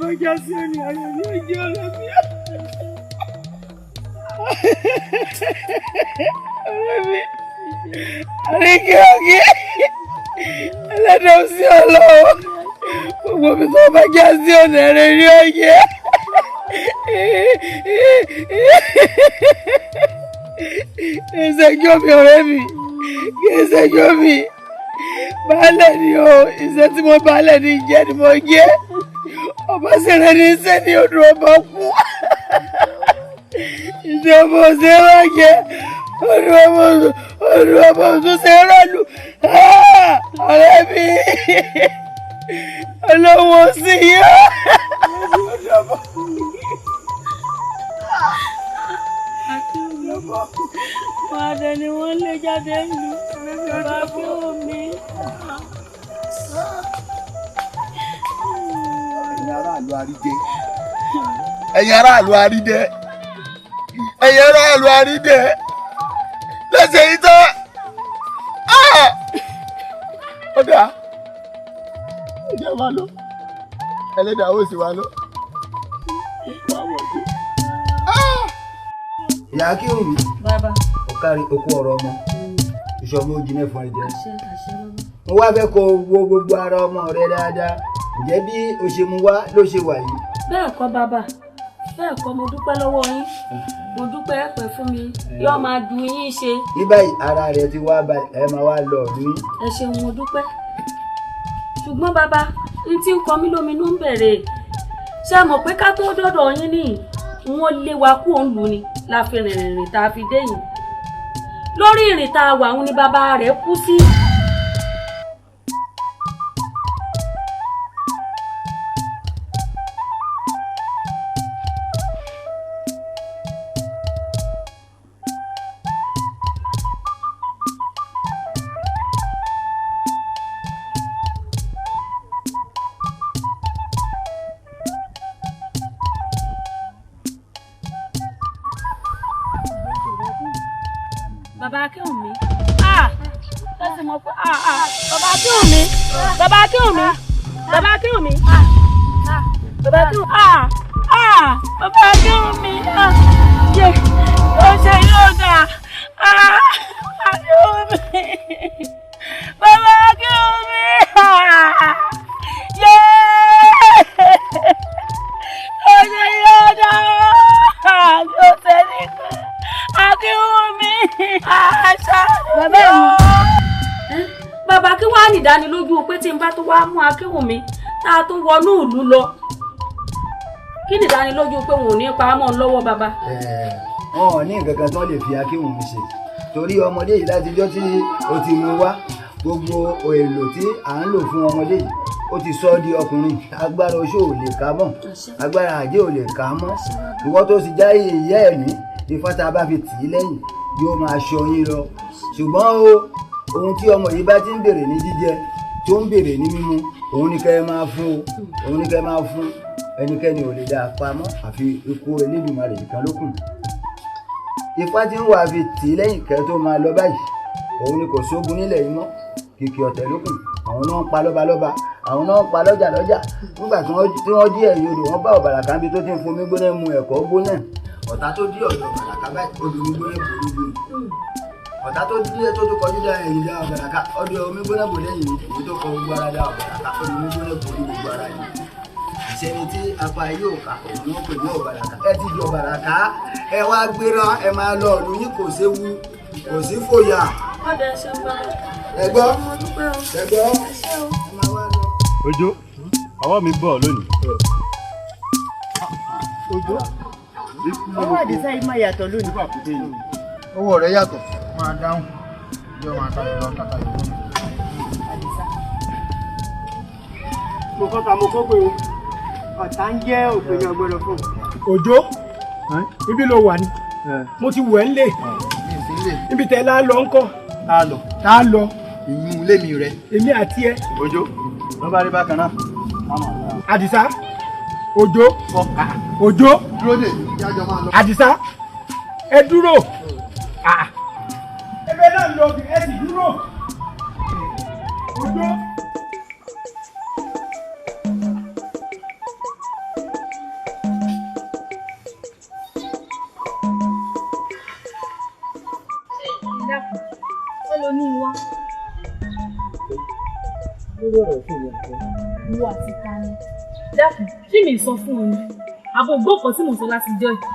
bá já sí ẹni ayọ̀ ní ẹjọ́ ọ̀rẹ́ mi. Ọ̀rẹ́ mi, àríkè ọ̀gẹ́, ẹlẹ́dàá sí ọlọ́wọ́, gbogbo mi tó bá já sí ọ̀nà rẹ̀ ní ọ̀gẹ́. Ìṣẹ́jọ́ mi ọ̀rẹ́ mi, kí ìṣẹ́jọ́ mi, baálẹ̀ ni o, iṣẹ́ tí mo baálẹ̀ ní jẹ́ ni mo jẹ́, ọba ṣẹlẹ̀ ní iṣẹ́ ní odò ọba kú, iṣẹ́ ọmọ ṣe wá jẹ́, odò ọmọ tó ṣe rọ́ọ̀lù, ọ̀rẹ́ mi, ọlọ́wọ́ sí yá. Padà ni wọ́n lé jáde lù bàbá fún mi. Ẹ̀yin aráàlú àrídé. Ẹ̀yin aráàlú àrídé. Ẹ̀yin aráàlú àrídé. Lẹ́sẹ̀ yìí tán. Ọ̀dà. Ẹ̀jẹ̀ wa lọ. Ẹlẹ́dàá ó sì wá lọ. Ìyá kí òun mi. Bàbá. Ọ̀kárí okú ọ̀rọ̀ ọmọ. Ìṣọ̀mọ́ ojú náà fún ẹ̀jẹ̀. Mo wá fẹ́ kó wo gbogbo ara ọmọ rẹ dáadáa. Ǹjẹ́ bí o ṣe mú wá ló ṣe wà yìí? Bẹ́ẹ̀ kọ́ bàbá. Bẹ́ẹ̀ kọ́ mo dúpẹ́ lọ́wọ́ yín. Mo dúpẹ́ pẹ́ fún mi. Yóò máa dùn yín ṣe. Ní báyìí ara rẹ ti wá balẹ̀ ẹ máa wá lọ rí. Ẹ ṣeun mo dúpẹ́. Ṣùgbọ́n bàbá, n tí ń kọ mí lóminú ń bẹ̀rẹ̀. Ṣé mọ̀ pé ká tó dọ́dọ̀ yín nìyí? Wọ́n lé wa kú òun lù ni la fi rìnrìn tá a fi dé yìí. Lórí ìrìn tá a wà òun ni bàbá rẹ̀ kú sí. Bàbá Akínwùmí. Lẹ́sìn mọ́ pé bàbá Akínwùmí. Bàbá Akínwùmí. Bàbá Akínwùmí. Bàbá Akínwùmí. Bàbá Akínwùmí. Yé ó ṣe yóò dà. Akínwùmí. Bàbá Akínwùmí. Yé ó ṣe yóò dà. Yóò ṣe nìkan. Akínwùmí. Bàbá mi. Bàbá kí wàá ní ìdánilójú pé tí n bá tó wá mú Akínwùmí tá a tún wọnú ìlú lọ. Kí ni ìdánilójú pé wọn ò ní pa á mọ́ lọ́wọ́ bàbá? Wọn ò ní nǹkan kan tó lè fi Akínwùmí ṣe. Torí ọmọdé yìí látijọ́ tí o ti mú wá gbogbo èlò tí à ń lò fún ọmọdé yìí ó ti sọ ọ́ di ọkùnrin. Agbára oṣó ò lè ká mọ́. Agbára àjẹ́ ò lè ká mọ́. Ìwọ tó sì já ìyá ẹ̀ ní Ifá tá a bá fi tì í lẹ́yìn yóò máa ṣọ́ yín lọ. Ṣùgbọ́n ohun tí ọmọ yìí bá ti ń bèrè ní jíjẹ tó ń bèrè ní mímu òun ní kẹ́ ẹ máa fún o. Òun ní kẹ́ ẹ máa fún. Ẹnikẹ́ni ò lè dá a pamọ́ àfi ikú Elédùmarè nìkan ló kù. Ifá tí ń wà fi tì í lẹ́yìn kẹ́ tó máa lọ báyìí òun ni kò sógun nílẹ̀ yìí mọ́. Kìkì ọ̀tẹ̀ ló kù. Àwọn náà ń pa lọ́balọ́ba. Àwọn náà ń pa lọ́jà lọ́jà. Nígbà tí wọ́n dí ẹ̀yìn odò wọ́n bá Ọ̀bàràkà níbi tó ti ń fomi gbóná mu ẹ̀kọ́ gbóná. Ọ̀tá tó dí ọ̀dọ̀ Ọ̀bàràkà báyìí odò omi gbóná gbòógbò. Ọ̀tá tó dí ẹ tó kọjú dá ẹ̀yìn dá Ọ̀bàràkà ọdọ̀ omi gbóná gbò lẹ́yìn èyí tó kọ gbogbo ara dá Ọ̀bàràkà ọdọ̀ omi gbóná gbò ní gbogbo ara yìí. Ìṣẹ́ni tí apá yóò kà òun ló pè ní Ọ̀bàràkà. Ẹ ti di Ọ̀bàràkà ẹ wá gbéra ẹ máa lọ ọ̀dún yín kò séwu kò sí fòyà. Ẹgbọ́ ẹ máa wá lọ. Òjó ọwọ́ mi bọ̀ lónìí. Òjó ọwọ́ Àdìsá yìí máa yàtọ̀ lónìí. owó rẹ̀ yàtọ̀ máa dáhùn bí ọmọ àtàlù lọ kàtà yìí. Àdìsá. Mo kọ́ta mo kọ́ pé ọ̀tá ń jẹ́ òpin ọgbọ́dọ̀ fún. Òjó ibi ló wà ní mo ti wẹ̀ ń lè níbi tẹ́ la lọ ńkọ́. tá a lọ. ìyún ilé mi rẹ. èmi àti ẹ. Òjó ló bá rí bákan náà. Àdìsá Òjó Òjó dúró dè jájọ máa lọ. Àdìsá ẹ dúró. ẹgbẹ́ náà lọ bí ẹ sì dúró. Òjó. lórí ọ̀rọ̀ tó yẹ kó. Ìwọ àti Tani. Dákun, ṣé mi sọ fún un ni? Àbò gbọ́kàn tí mo sọ láti jọ́ yìí.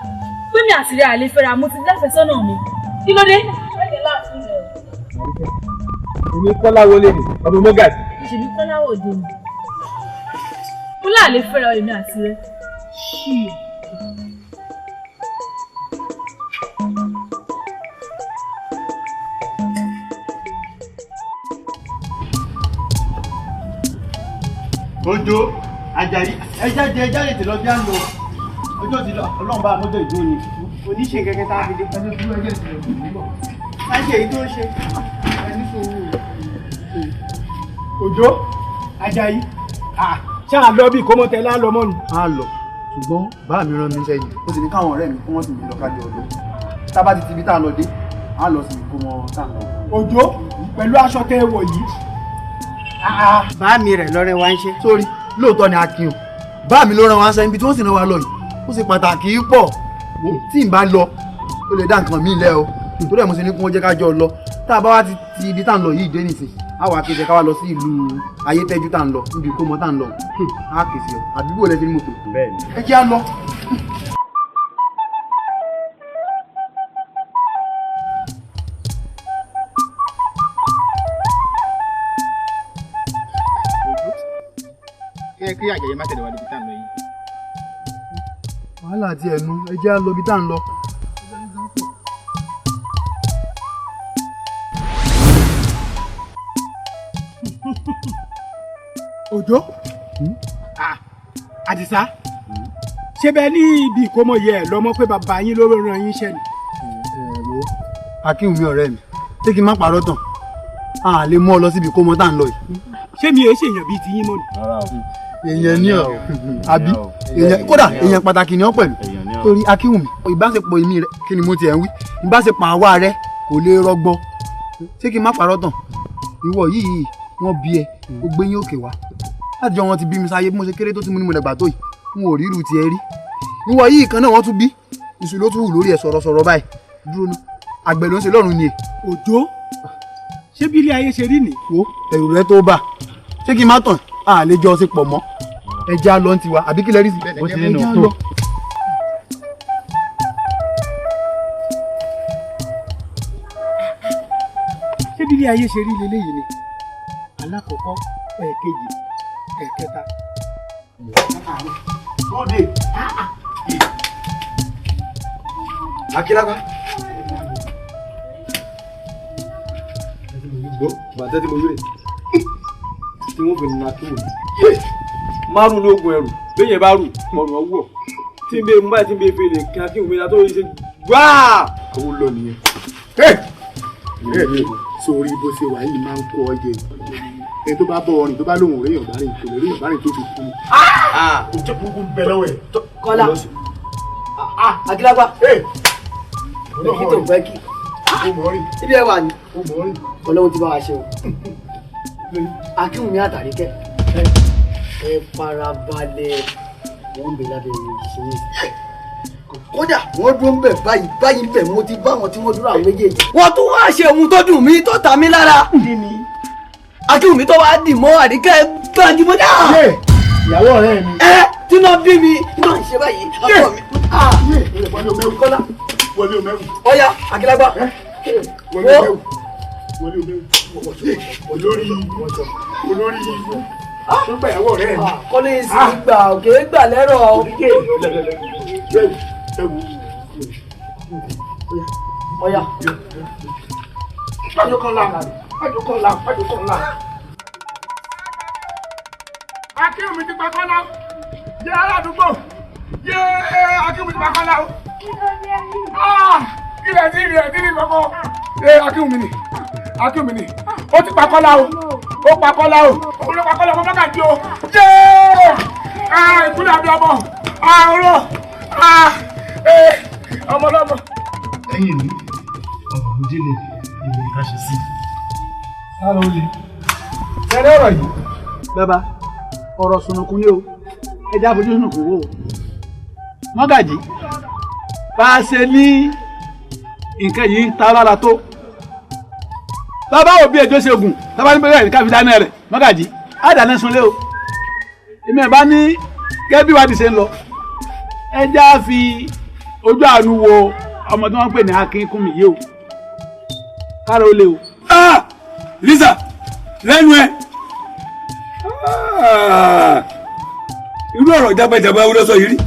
Pé mi àti rẹ̀ àlè fẹ́ra mo ti láfẹ́sọ́nà mi. Kí ló dé? Ẹ̀jẹ̀ láti rẹ̀. Èmi Kọ́lá wọlé ni, ọmọ Mọ́gàdì. Ìṣèlú Kọ́lá òde ni. Mo láàlè fẹ́ra èmi àti rẹ̀. Ṣí. Ojo Àjàyí ẹ jáde tè lọ bí à ń lọ ọjọ́ ti lọ Ọlọ́run bá mọ́tò ìdúró ni oníṣe kẹ̀kẹ́ tá a fi dé ẹni dúró ẹjẹ ti lọ sí ìlú láṣẹ èyí tó ń ṣe ẹni sòwò. Òjó Àjàyí ṣé à ń lọ bí ìkómọtẹ lálọ mọ ni. a lọ ṣùgbọ́n bá mi rán mi sẹ́yìn ó sì ní káwọn ọ̀rẹ́ mi kí wọ́n sì mi lọ kájọ ọdún tá a bá ti ibi tá a lọ dé a lọ sí ìkómọ tá a lọ. Òjó pẹ̀lú aṣọ tẹ́ ẹ wọ̀ yìí. bá mi rẹ̀ lọ́rẹ́ wa ń ṣe. sórí lóòótọ́ ni akin o bá mi ló rán wa sẹ́yìn ibi tí wọ́n sì rán wa lọ yìí ó sì pàtàkì pọ̀ tí n bá lọ ó lè dá nǹkan mi lẹ́ o nítorí ẹ̀ mo ṣe ní kí wọ́n jẹ́ ká jọ lọ tá a bá wá ti ibi tá à ń lọ yìí dé nìsín á wà kéde ká wá lọ sí ìlú ayétẹ́jú tá à ń lọ níbi ìkómọ tá à ń lọ á kèsì ọ àdúgbò lẹ́sìn ní mọ́tò ẹ jẹ́ á lọ. kí Àjàyí má tẹ̀lé wa níbi tá à ń lọ yìí. wàhálà àti ẹnu ẹ jẹ́ á lọ ibi tá à ń lọ. Òjó Àdìsá ṣé bẹ́ẹ̀ ní ibi ìkómọ yẹ ẹ lọ́mọ pé bàbá yín ló rán yín iṣẹ́ ni. Akínwùmí ọ̀rẹ́ mi ṣé kí n má parọ́ tán a lè mú ọ lọ síbi ìkómọ tá à ń lọ yìí. ṣé mi èé ṣèyàn bíi tiyín mọ́ ni. èèyàn ní ọ àbí èèyàn kódà èèyàn pàtàkì ni ọ pẹ̀lú torí Akínwùmí ìbáṣepọ̀ èmi rẹ kí ni mo tiẹ̀ ń wí ìbáṣepọ̀ àwa rẹ kò lè rọgbọ ṣé kí n má parọ́ tán ìwọ yìí wọ́n bí ẹ ó gbé yín òkè wá láti jọ wọn ti bí mi sáyé bí mo ṣe kéré tó ti mú ní mo dàgbà tó yìí n ò ríru tiẹ̀ rí ìwọ yìí kan náà wọ́n tún bí iṣu ló tún wù lórí ẹ̀ sọ̀rọ̀sọ̀rọ̀ báyìí dúró ná àgbẹ̀ ló ń ṣe lọ́rùn ni. Òjó ṣé bí ilé ayé ṣe rí nì. wo ẹ̀rù rẹ tó bà ṣé kí n má tàn á lè jọ ṣe pọ̀ mọ́ ẹja lọ ń tiwa àbí kí lẹ rí sí. bó ti nínú ẹja lọ. ṣé bí ilé ayé ṣe rí leléyìí ni alákọ̀ọ́kọ́ ẹ̀ẹ̀kejì ẹ̀ẹ̀kẹta. Bọ́dé. Akílápá. bàtẹ́ tí mo yúrè tí wọ́n fi nínú Akínwùmí márùn lóògùn ẹrù bẹ́yẹn bá rù ọ̀rùn ọwọ́ tí n bẹ mú báyìí tí n bẹ fi lè kí Akínwùmí la tó yẹ ṣe gbáà owó lọ nìyẹn. sórí bó ṣe wà yìí máa ń kó ọ jẹ ẹni tó bá bọ ọrìn tó bá lóhùn réyàn bá rìn kò lè réyàn bá rìn tó fi kú. ìjọ gbogbo bẹ lọ́wọ́ ẹ̀. Kọ́lá Akílápá kí tó fẹ́ kí ibi ẹ wà ní Ọlọ́run ti bá wa ṣe o Akínwùmí àtàríkẹ́ ẹ farabalẹ̀ wọ́n ń bẹ lábẹ́ ìṣòro kódà wọ́n dúró ń bẹ̀ báyìí bẹ̀ mo ti bá wọn tí wọ́n dúró àwọn méjèèjì wọ́n tún wá ṣe ohun tó dùn mí tó ta mí lára Akínwùmí tó wá dì mọ́ Àríkẹ́ gbàǹdìmọ́ náà ìyàwó ọ̀rẹ́ mi. tí náà bí mi náà ń ṣe báyìí ọkọ mi Kọ́lá wọlé o mẹ́rù. ọ̀ya Akílápá wọlé o mẹ́rù. wọlé o mẹ́rù. olórí ibú. tó gbà ìyàwó rẹ̀ mi. kọ́lé sí gbà òkè gbà lẹ́rọ̀. ọ̀ya. Fájọkànlá. Akínwùmí ti pa Kọ́lá. Yé aládùúgbò. Yé Akínwùmí ti pa Kọ́lá o. Ilẹ̀ tí rí kọ́kọ́. Akínwùmí ni. Ó ti pa Kọ́lá o. Ó pa Kọ́lá o. Ó ló pa Kọ́lá ọmọ Mọ́gàjí o. Yé! Ìkúlẹ̀ àbí ọmọ. Ọ̀rọ̀. Ọmọ lọ́mọ. Lẹ́yìn ní ọ̀rọ̀ òjìlẹ̀ ìwé ká ṣe sí. Sára olè. Ṣẹ́rẹ́ ọ̀rọ̀ yìí. Bàbá ọ̀rọ̀ sunukun ni o ẹja fojú sunukun wo Mọ́gàjí bá a ṣe ní nǹkan yìí ta lára tó bàbá òbí ẹjọ́ ṣẹ́gun bàbá níbi rẹ̀ ká fi dáná rẹ̀ Mọ́gàjí àdáná sunlé o èmi ẹ̀ bá ní gẹ́gẹ́ bí wàá ti ṣe ń lọ ẹ já fi ojú àánú wo ọmọ tí wọ́n ń pè ní Akínkúnmi yìí o kára ó lé o. Lisa lẹ́nu ẹ̀ irú ọ̀rọ̀ jágbàjàgbà wo ló sọ yìí rí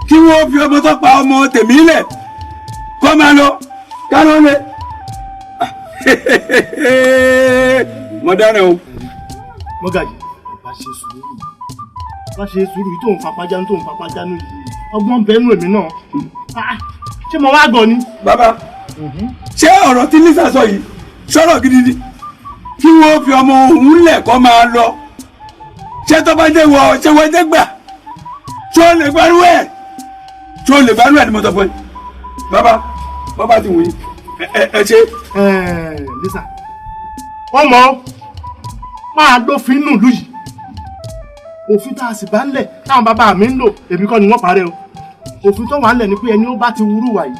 kí wọ́n fi ọmọ tó pa ọmọ tèmi lẹ̀ kọ́ máa lọ kára ó lé mo dáná o. Mọ́gàjì bá ṣe sùúrù yìí tó ń papájánu yìí ọgbọ́n bẹ́ẹ̀nù èmi náà ṣé mo wá gbọ́ ni. bàbá ṣé ọ̀rọ̀ tí Lisa sọ yìí sọ̀rọ̀ gidi ni kí wọ́n fi ọmọ òun lẹ̀ kọ́ máa lọ ṣé tó bá dé wọ ṣé wọ́n dé gbà ṣó lè gbárù ẹ̀ ni mo sọ fún ẹ bàbá ti wòye ẹ ṣe. Lisa wọ́n mọ̀ máa dófin nù lù yìí òfin tá a sì bá ń lẹ̀ táwọn bàbá mi ń lò èmi kọ́ ni wọ́n parẹ́ o òfin tó wà ń lẹ̀ ni pé ẹni ó bá ti wúrú wà yìí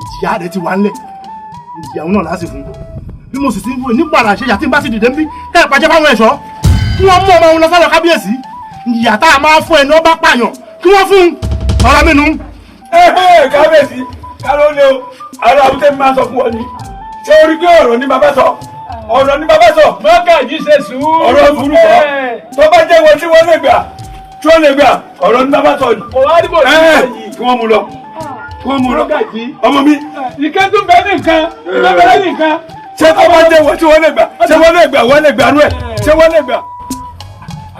ìjìyà rẹ̀ ti wà ń lẹ̀ ìjìyà òun náà láti fún un bí mo sì ti ń wò nígbà àṣeyà tí n bá sì dìde ń bí kẹ́ ẹ̀ pàjẹ́ fáwọn ẹ̀ṣọ́ kí wọ́n mú ọmọ òun lọ sọ́dọ̀ kábíyèsí ìyà tá a máa fún ẹni ó bá pààyàn kí wọ́n fún ọ̀rọ̀ mi nù. kábíyèsí kálọ́ lé o àwọn àbúté mi máa sọ fún ọ ni ṣé orí pé ọ̀rọ̀ ni bàbá sọ. Mọ́gàjí ṣe sùúrù. ọ̀rọ̀ sùúrù kọ́ tó bá jẹ́ wọ́n tí wọ́n lè gbà tí wọ́n lè gbà ọ̀rọ̀ ní bàbá sọ ni. kò wá dìbò sí yìí kí wọ́n mú lọ. Mọ́gàjí ọmọ mi. ìkẹ́ tún bẹ́ẹ̀ nìkan ìkẹ́ nìkan. ṣé tó bá jẹ́ wọ́n tí wọ́n lè gbà ṣé wọ́n lè gbà wọ́n lè gbà nú ẹ̀ ṣé wọ́n lè gbà.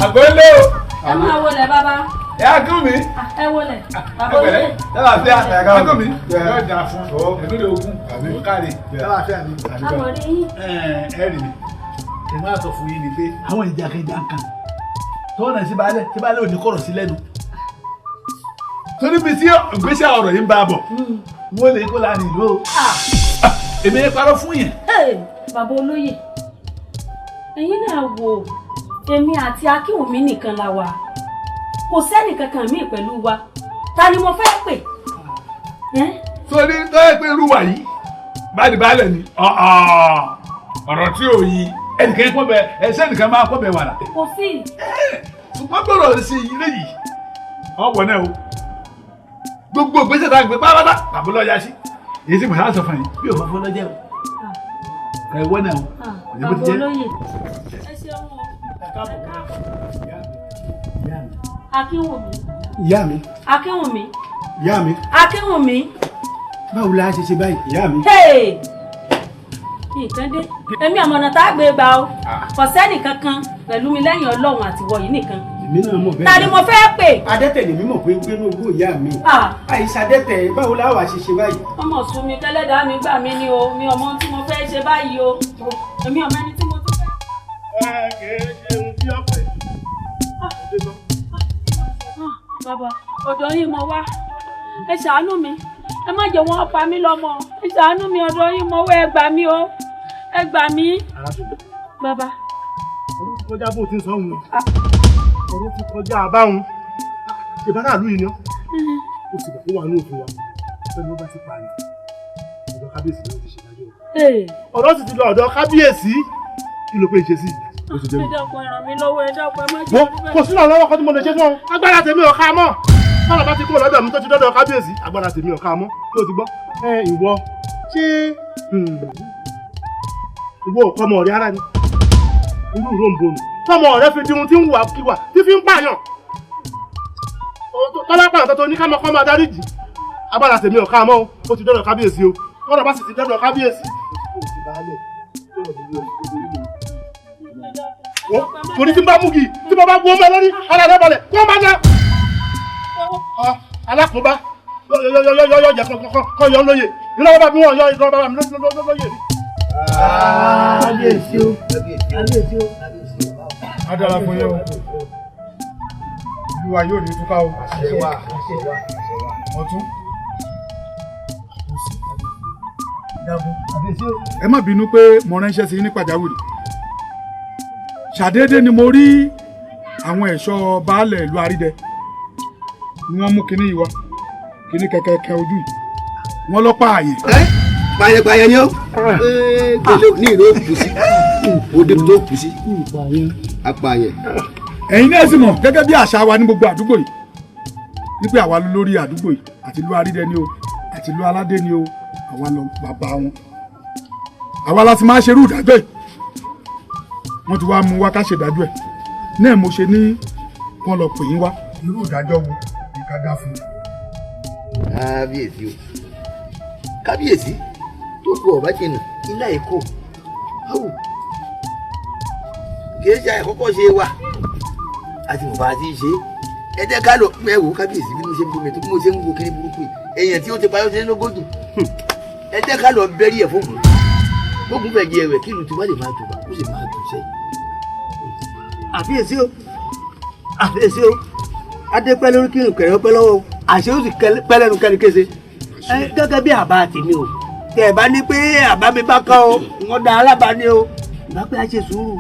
àgbélé o. ẹ máa wọlé bàbá. ẹ Akínkúnmi. ẹ wọlé bàbá olóyè. lálàáfíà Akínkúnmi. yóò dáa fún ẹ̀mí lè ogun káre lálàáfíà ni. àwọn rí yín. ẹ rí mi èmi á sọ fún yín ni pé àwọn ìjàkadì kan tọ́nà sí baálẹ̀ ò ní kọ̀rọ̀ sí lẹ́nu torí bí tí ìgbésẹ̀ ọ̀rọ̀ yìí ń bá a bọ̀ wọ́n lè kó láàrin ìlú o èmi ẹ parọ́ fún yẹn. bàbá olóyè ẹ̀yin náà wò èmi àti Akínkúnmi nìkan la wà kò sẹ́nì kankan míì pẹ̀lú wa ta ni mo fẹ́ pè. torí tó yẹ pé irú wa yìí báyìí baálẹ̀ ni ọ̀rọ̀ tí ò yí ẹnìkan kọ́ bẹ ẹsẹ̀ nìkan máa kọ́ bẹ wà lá. kò sí. ṣùgbọ́n gbọ́dọ̀ sí ilé yìí ọ̀wọ̀ náà o gbogbo gbèsè tá a gbé pátá tàbí lọ́ọ́ yá sí èyí tí mo sá sọ fún yín bí o fọ́ fọ́ lọ́jẹ́ o kà ẹ wọ́n náà o. bàbá olóyè ẹ ṣeun o. Akínkúnmi. ìyá mi. Akínkúnmi. ìyá mi. Akínkúnmi. báwo la ṣe ṣe báyìí ìyá mi. nǹkan dé èmi àmọ̀nà tá a gbé gbà o kò sẹ́nì kankan pẹ̀lú mi lẹ́yìn Ọlọ́run àtiwọ yìí nìkan. èmi náà mọ̀ bẹ́ẹ̀. ta ni mo fẹ́ pè. adẹ́tẹ̀ lèmi mọ̀ pé gbénú ogún ìyá mi. àìsàn adẹ́tẹ̀ báwo la wà ṣe ṣe báyìí. ọmọ sùn mi kẹlẹ́dàá mi gbà mí ni o mi ọmọ tí mo fẹ́ ṣe báyìí o èmi ọmọ ẹni tí mo tún fẹ́. kìí ṣe ohun tí ọ̀pẹ̀. bàbá ọ̀dọ̀ yín mo wá ẹ ṣàánú mi ẹ má jẹ́ wọ́n pa mí lọ́mọ ẹ ṣàánú mi ọ̀dọ̀ yín mo wá ẹ gbà mí o ẹ gbà mí. bàbá. ọdún ti kọjá bó ti ń sọ òun ọdún ti kọjá àbáhùn ìbára ìlú yìí ni ó sì gbà fún wa ní òfin wa pẹ̀lú ló bá ti parí ọ̀dọ̀ kábíyèsí ló ti ṣèdájọ́ ọ̀dọ̀ sì ti lọ ọ̀dọ̀ kábíyèsí kí ló pé ṣe sí i. ẹ dákun ẹ ràn mí lọ́wọ́ ẹ dákun ẹ má jẹ́ orí bẹ́ẹ̀. kò sínú ọ̀rọ̀ ọkọ tí mo lè ṣe fún ọ agbára tèmi ò ká mọ́ sọ̀rọ̀ bá ti kúrò lọ́dọ̀ mi tó ti dọ́dọ̀ kábíyèsí agbára tèmi ò ká mọ́ kí o ti gbọ́ ìwọ ṣé ìwọ ò kọ́mọ ọ̀rẹ́ ara ni irú ìròǹbòrò tọmọ ọ̀rẹ́ fi di ohun tí ń wà kíwà tí fi ń pààyàn tọ́lá pààyàn tó ní ká mọ́ adarí jì agbára tèmi ò ká mọ́ o ti dọ́dọ̀ kábíyèsí o sọ̀rọ̀ bá sì ti dọ́dọ̀ kábíyèsí torí tí n bá mú kì í tí mo bá gbó ọmọ lórí ara rẹ balẹ̀ kó má dá alákòóbá yọ jẹ kọ yọ lóye ìlọ́wọ́ bá bí wọ́n yọ ìlọ́wọ́ bá mi lóye rí. kábíyèsí o kábíyèsí o. adara fún yẹn o ìlú wa yóò ní túká o. ọ̀tún. ẹ má bínú pé mo ránṣẹ́ sí ní pàjáwìrì ṣàdédé ni mo rí àwọn ẹ̀ṣọ́ baálẹ̀ ìlú àrídẹ ni wọ́n mú kinní yìí wá kinní kẹ̀kẹ́ ojú yìí wọ́n lọ́pàá ààyè. pààyàn ni ó ní ìlú kù sí òde tó kù sí apààyàn. ẹ̀yin náà sì mọ̀ gẹ́gẹ́ bí àṣà wa ní gbogbo àdúgbò yìí wípé àwa lórí àdúgbò yìí àti ìlú àrídẹ ni o àti ìlú aládé ni o àwa lọ bàbá wọn àwa la ti máa ṣerú ìdájọ́ yìí wọ́n ti wá mú wá ká ṣèdájọ́ ẹ̀ náà mo ṣe ní wọ́n lọ pè yín wá irú ìdájọ́ wo ni ká dá fún un. kábíyèsí o kábíyèsí tó kú ọba jìnnà ilá èkó áwù kìí ṣe àìkọ́kọ́ ṣe wà àti bàbá àti ṣe ẹ jẹ́ ká lọ ẹ wò kábíyèsí bí mo ṣe ń bomi tó bí mo ṣe ń wo kiri burúkú yìí èèyàn tí ó ti payọ́ ṣe lógójì ẹ jẹ́ ká lọ bẹ́rí ẹ̀ fóògùn fóògùn fẹ́ jẹ ẹ̀wẹ̀ kí ìlú tí wọ́n lè máa tùbà ó sì máa tù sẹ́yìn. àfiyèsí o adé pẹ́ lórí kírun kẹrẹ pẹ́ lọ́wọ́ àṣẹ ó sì pẹ́ lẹ́nu kẹ́ni kése gẹ́gẹ́ bí àbá tèmi o tẹ̀ ẹ̀ bá ní pé àbá mi bá kọ́ o wọ́n da alábàání o ìgbà pé a ṣe sùúrù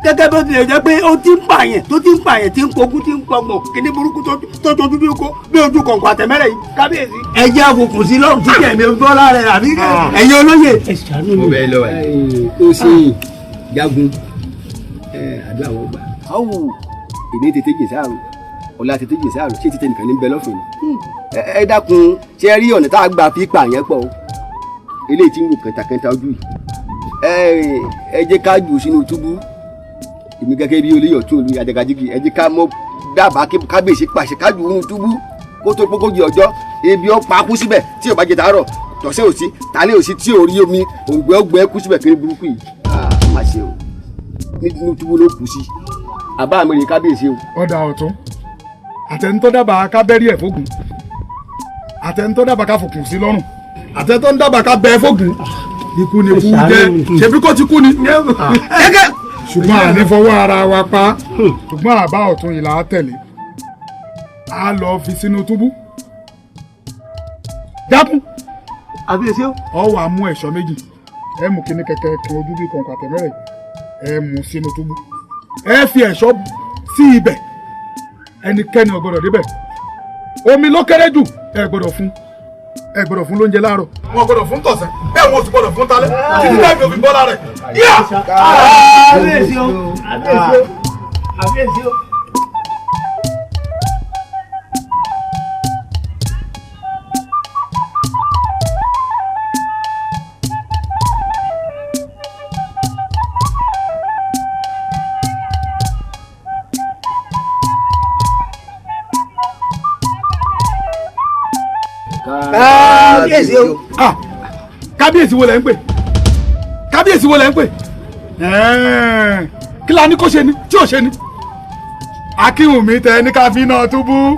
gẹ́gẹ́ bó tilẹ̀ jẹ́ pé ó ti ń pààyàn tí ń pogún tí ń pọgbọ̀n kíní burúkú tó tójú bí ojú kọ̀ǹkọ̀ àtẹ̀mẹ́rẹ̀ yìí kábíyèsí. ẹ jẹ́ àfòkùn sí lọ́rùn tí kẹ̀mí bọ́lá rẹ̀ àbí ẹ̀yin olóyè. ẹ ṣàánú mi. ọbẹ̀ lọ ó sì jagun àdúrà wọn gbà. ọ̀hún èmi tètè jè sáàrùn ọ̀la tètè jè sáàrùn ṣé títẹ̀ nìkan ní bẹ lọ́fìn ni. ẹ dákun ṣe rí ọ̀nà tá a gbà fi pààyàn pọ̀ o eléyìí tí ń wò kẹntàkẹntà ojú yìí ẹ jẹ́ ká jù sínú túbú èmi gẹ́gẹ́ bí olóyè ọ̀tún olóyè Àjàgàjìgì ẹ jẹ́ ká mọ́ dábàá kábíyèsí pàṣẹ ká jù nínú túbú kó tó pógójì ọjọ́ ebi ó pa kú síbẹ̀ tí ò bá jẹ tàárọ̀ tọ̀sẹ̀ òsì tálẹ̀ òsì tí ò rí omi òǹgbẹ́ ọgbẹ́ kú síbẹ̀ kiri burúkú yìí má ṣe o nínú túbú ló kù sí àbá mi rè kábíyèsí o. ọ̀dà ọ̀tún àtẹnutọ́ dábàá ká bẹ́rí ẹ̀ fógun àtẹnutọ́ dábàá ká fòkùn sí lọ́rùn àtẹnutọ́ dábàá ká bẹ́ẹ̀ fógun ikú ni kú jẹ́ ṣebí kó ti kú ni. ṣùgbọ́n àní fọwọ́ ara wa pa ṣùgbọ́n àbá ọ̀tún yìí là á tẹ̀lé a lọ fi sínú túbú dákun àbíyèsí o. ọ wà mú ẹ̀ṣọ́ méjì ẹ mú kíní kẹkẹ kan ojú bí kọ̀ǹkọ̀ àtẹ̀mẹ́rẹ̀ ẹ mú sínú túbú ẹ fi ẹ̀ṣọ́ sí ibẹ̀ ẹnikẹ́ni ò gbọ́dọ̀ débẹ̀ omi ló kéré jù ẹ gbọ́dọ̀ fún lóúnjẹ láàárọ̀ wọn gbọ́dọ̀ fún tọ̀sán bẹ́ẹ̀ wọn ò sì gbọ́dọ̀ fún talẹ́ títí táìpì òfin bọ́lá rẹ̀ yíyá. àbíyèsí o àbíyèsí o. kábíyèsí o. kábíyèsí wo lẹ ń pè kábíyèsí wo lẹ ń pè kí la ní kó ṣe ni tí ò ṣe ni akínwùmí tẹ ní ká fi iná túbú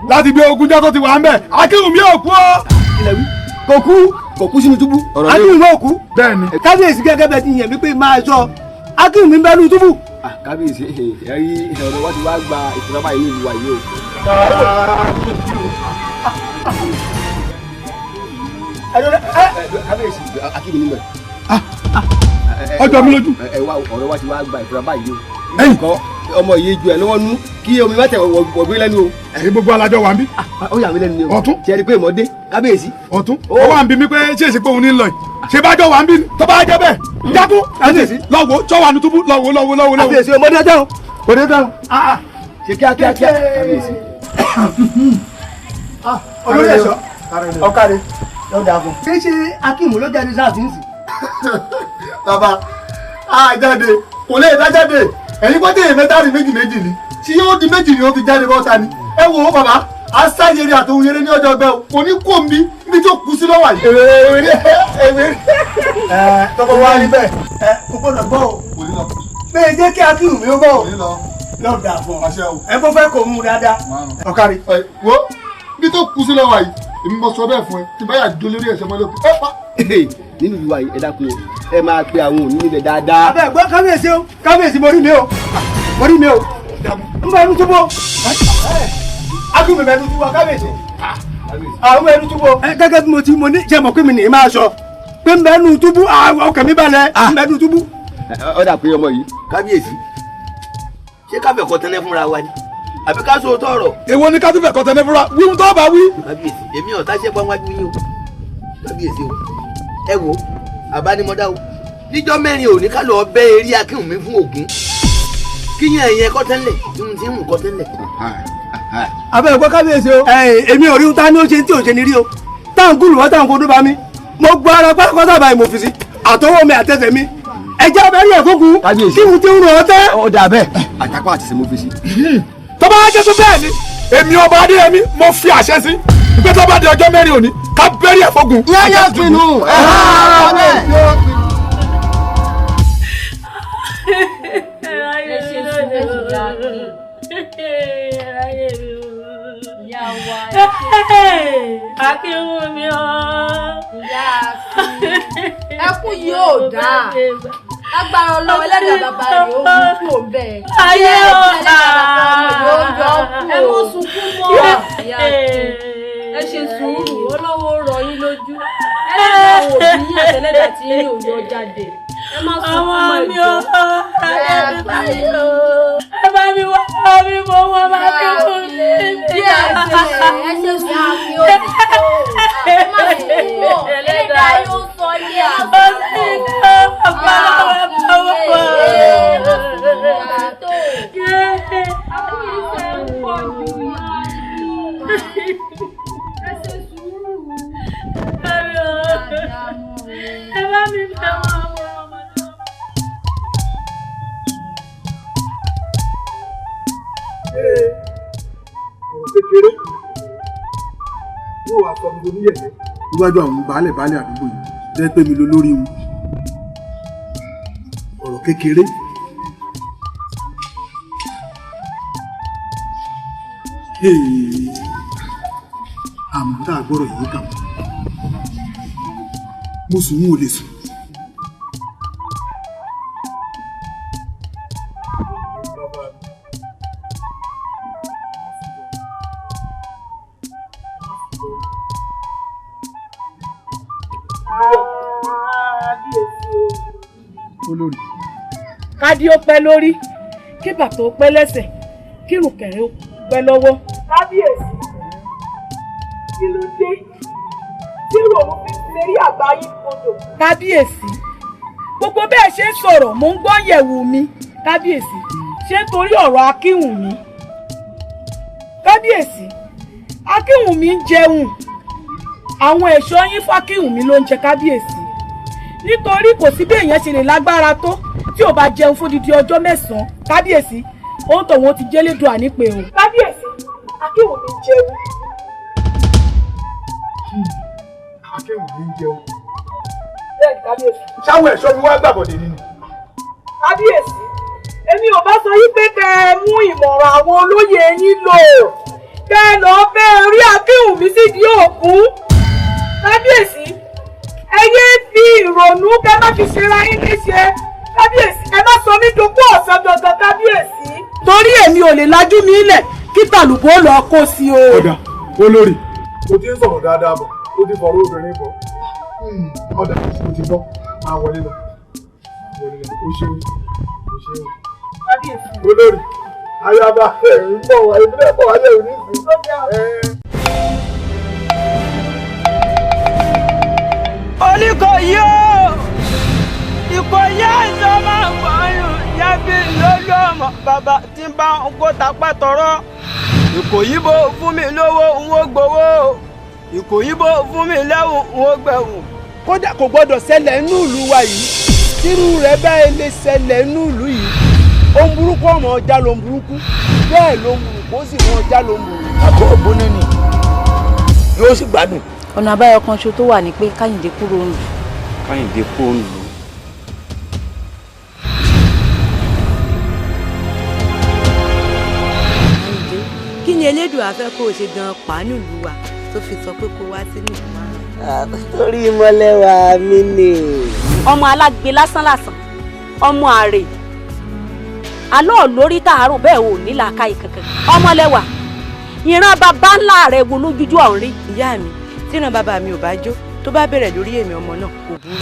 láti gbé ogúnjọ́ tó ti wà ń bẹ̀ akínwùmí ò kú o. kò kú sínú túbú. akínwùmí ò kú. bẹ́ẹ̀ni. kábíyèsí gẹ́gẹ́ bẹ́ẹ̀ ti yàn mí pé máa sọ akínwùmí ń bẹ nínú túbú. kábíyèsí ẹ̀rí ọ̀rọ̀ wa ti wá gba ìtura báyìí ní ìlú wa yìí o. kábíyèsí akínwùmí bẹ. ọjọ́ mi lójú. ẹ wá ọ̀rọ̀ wa ti wá gba ìtura báyìí o. ẹ̀yìn kọ́ ọmọ yìí ju ẹ̀ lọ́wọ́ nú kí omi má tẹ̀ wọ̀gbìn lẹ́nu o. ẹ̀yin gbogbo alájọ wa ń bí. ó yà mí lẹ́nu ni o. ọ̀tún. ṣe é rí pé ìmọ̀dé kábíyèsí. ọ̀tún. ó wà ń bí mi pé ṣé èsì pé òun ní lọ yìí ṣé bájọ wà ń bí tó bá jẹ́ bẹ́ẹ̀ jákú. kábíyèsí. lọ́wọ́ tó wà ní túbú lọ́wọ́. kábíyèsí ọmọdé dáhùn. ọmọdé dáhùn. ṣe kíákíá kábíyèsí. olóyè sọ ọkàrẹ yóò dáa fún. kí ṣe akínwó ló jáde sáà tí ń sìn. bàbá àjáde kò lè dájáde ẹ̀yin pátá èèyàn mẹ́ta rí méjì ni tí yóò di méjì ni ó fi jáde bọ́ta ni ẹ wò ó bàbá asáyẹrẹ àtòun yẹrẹ ní ọjọ́ ọgbẹ́ o kò ní kó mi níbi tó kú sí lọ́wọ́ yìí. èwe tọkọ wa rí bẹ́ẹ̀ kò gbọ́dọ̀ gbọ́ o. kò ní lọ. bẹ́ẹ̀ jẹ́ kí akínwó ó bọ̀ kò ní lọ. lọ́ọ̀ dà fún ọ. àṣẹ o. ẹ kó fẹ́ kó mú dáadáa. ọ̀kárí wo níbi tó kú sí lọ́wọ́ yìí èmi mo sọ bẹ́ẹ̀ fún ẹ tí báyà jó lórí ẹ̀ṣẹ̀ mọ́lẹ́ ẹ pa. nínú ìlú wa yìí ẹ dákun o ẹ máa pe àwọn òní níbẹ̀ dáadáa. abẹ́ gbọ́ kábíyèsí o kábíyèsí mo rí mi o n bẹ ẹnu túbọ̀ akínwó bẹ ẹnu túbọ̀ kábíyèsí àwọn ẹnu túbọ̀. gẹ́gẹ́ bí mo ní ṣe mọ̀ pé mi ní máa sọ pé n bẹ ẹnu túbú ọkàn mi balẹ̀ n bẹ ẹnu túbú. ó dà pé ọmọ yìí. kábíyèsí ṣé káfẹ́ kọ́ tẹ́lẹ̀ fúnra wa ni àbí ká sọ tọrọ. èwo ni ká tún fẹ́ kọ́ tẹ́lẹ̀ fúnra wíwú tó bá wí. kábíyèsí èmi ọ̀tá ṣe pọ́n wájú yín o kábíyèsí o ẹ wo àbánimọ́dá o níjọ́ mẹ́rin òní ká lọ bẹ́ eré Akínwùmí fún Ògún kíyàn ẹ̀yẹ kọ́ tẹ́lẹ̀ tí mo ti ń mú kọ́ tẹ́lẹ̀. abẹ́ ẹ̀kọ́ kábíyèsí o. èmi ò rí ta ni ó ṣe tí ò ṣe ní rí o táwọn gúlù wọ́n táwọn kodó bá mi mo gbọ́ ara pákó sábà ìmọ̀ òfìsí àtọwọ́ mi àtẹsẹ̀ mi ẹjẹ́ abẹ́rẹ́ ẹ̀fọ́kù kí mo ti ń rọ̀ ọ́ tẹ́. ó dà bẹ́ẹ̀ àtàkọ́ àti sẹ́mo fèsì. tó bá jẹ́ tó bẹ́ẹ̀ ni èmi ọba Adéyẹmí mo fi àṣẹ sí pé tó bá di ọjọ́ mẹ́rin òní ká bẹ́rẹ̀ ẹ̀fọ́gùn. yẹ́yẹ́ pinnu Akínwùmí o. ẹkún yóò dáa agbára Ọlọ́run ẹlẹ́dàá bàbá rẹ̀ ó mú kúrò bẹ́ẹ̀. ayé o ẹ mọ sunkún mọ́ ẹ ṣe sùúrù Ọlọ́run rọ̀ yín lójú ẹlẹ́dàá wò bí yín àtẹlẹ́dàá tí yín ò yọ jáde ẹ má sunkún mọ́ ìjọ. ẹ bá mi wá mi mọ wọn bá Akínwùmí. díẹ̀ ẹ ṣe sùúrù ẹ má sunkún mọ́ ẹlẹ́dàá yóò sọ ilé àbọ̀. Kékeré yóò wá sọ mi lóníyẹ̀yẹ́ níwájú àwọn baálẹ̀ àdúgbò yìí jẹ́ pé mi ló lórí wọn ọ̀rọ̀ kékeré. àmọ́ tá a gbọ́dọ̀ yìí kàn mo sùn wọn ò lè sùn. olórí. kádí ó pẹ́ lórí kí bàtà ó pẹ́ lẹ́sẹ̀ kí rùkẹ̀rẹ̀ ó pẹ́ lọ́wọ́. kábíyèsí kí ló dé tí ròrùn fi lérí àgbáyé kodò. kábíyèsí gbogbo bẹ́ẹ̀ ṣe ń sọ̀rọ̀ mò ń gbọ́ yẹ̀wò mi kábíyèsí ṣé torí ọ̀rọ̀ Akínwùmí. kábíyèsí Akínwùmí ń jẹun àwọn ẹ̀ṣọ́ yín f'Akínwùmí ló ń jẹ kábíyèsí nítorí kò sí bí èèyàn ṣe lè lágbára tó tí ò bá jẹun fódìdí ọjọ́ 9 kábíyèsí ohun tó wọn ti jẹ́lẹ́dùn ànípe o. kábíyèsí Akínwùmí ń jẹun. Akínwùmí ń jẹun. bẹ́ẹ̀ ni kábíyèsí. ṣáwọn ẹ̀ṣọ́ mi wá gbàbọ̀dé nínú. kábíyèsí èmi ò bá sọ yín pé kẹ́ ẹ mú ìmọ̀ràn àwọn olóyè yín lò kẹ́ ẹ lọ́ọ́ fẹ́ rí Akínwùmí sídìí òkun. kábíyèsí ẹ yé fi ìrònú kẹ́ má fi ṣe ra yín léṣe kábíyèsí ẹ má sọ mí dopó ọ̀sán dandan kábíyèsí. torí èmi ò lè lajú mi lẹ̀ kí tàlùbọ́ lọ kó sí o. ọ̀dà olórí o ti ń sọ̀rọ̀ dáadáa bọ̀ o ti fọ̀rọ̀ obìnrin bọ̀ ọ̀dà o ti bọ́ máa wọlé lọ o ṣeun o ṣeun. kábíyèsí olórí ayaba ẹ̀rín bọ̀ wá ìbílẹ̀ bọ̀ wálé òní ìsìn. Oníkòyí o Ìkòyí àìsàn máa ń gbọ́yùn yẹ́bí lójú ọmọ bàbá tí ń bá ń kó tapá tọrọ. Ìkòyí bò fún mi lówó n ó gbowó Ìkòyí bò fún mi lẹ́wù n ó gbẹ̀wù. kódà kò gbọdọ̀ ṣẹlẹ̀ nínú ìlú wa yìí tírú rẹ̀ bẹ́ẹ̀ lè ṣẹlẹ̀ nínú ìlú yìí ohun burúkú ọmọ ọjà ló ń burúkú bẹ́ẹ̀ ló ń burúkú ó sì mọ ọjà ló ń burúkú. àbọ̀ ògbóná ni yóò sì gbádùn. ọ̀nà àbáyọ kan ṣo tó wà ní pé Káyìndé kúrò ń lù. Káyìndé kúrò ń lù. kí ni Elédùà fẹ́ kó o ṣe gan pàánù lù wá tó fi sọ pé kó wá sínú ìlú wa. torí mọ́lẹ́wà mi ni. ọmọ alágbe lásán lásán ọmọ àrè alọ́ lórí tààrọ̀ bẹ́ẹ̀ ò ní làákàyè kankan ọmọlẹ́wà ìran bàbá ńlá rẹ̀ wo lójújú ọ̀hún rí. ìyá mi tí ìran bàbá mi ò bá jó tó bá bẹ̀rẹ̀ lórí èmi ọmọ náà kò burú.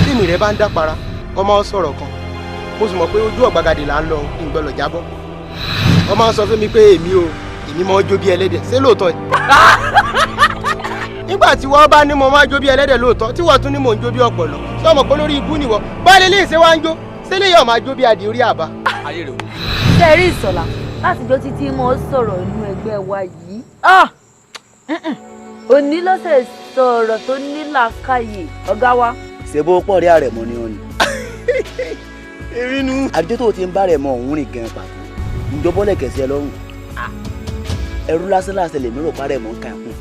tí mi rẹ bá ń dápara ọmọ sọ̀rọ̀ kan mo sì mọ̀ pé ojú ọ̀gbagadè là ń lọ kí n gbọ́dọ̀ jábọ́ ọmọ sọ fún mi pé èmi mọ jó bí ẹlẹ́dẹ̀ ṣé lóòótọ́ ni. nígbà tí wọ́n bá ní mo máa jó bí ẹlẹ́dẹ̀ lóòótọ́ tí wọ́n tún ní mò ń jó bí ọ̀pọ̀lọ́ sọmọ pé lórí ibú nìwọ báyìí lè ṣe wá ń jó sílẹ̀ yóò máa jó bí adìẹ orí àbá. ṣe rí ìsọ̀lá láti jó títí mo sọ̀rọ̀ inú ẹgbẹ́ wa yìí òní lọ́sẹ̀ sọ̀rọ̀ tó ní làákàyè ọ̀gá wa. ṣèbó pọ̀ rí àrẹ̀mọ ni wọ́n ni. erinú. àbíjọ́ tó ti ń bá rẹ̀ mọ òun rìn gan pàtó ìjọbọ́lẹ̀ kẹsì ẹ lọ́rùn ẹrú lásán láṣẹ lè mí rò parẹ́ mọ́ ká kún.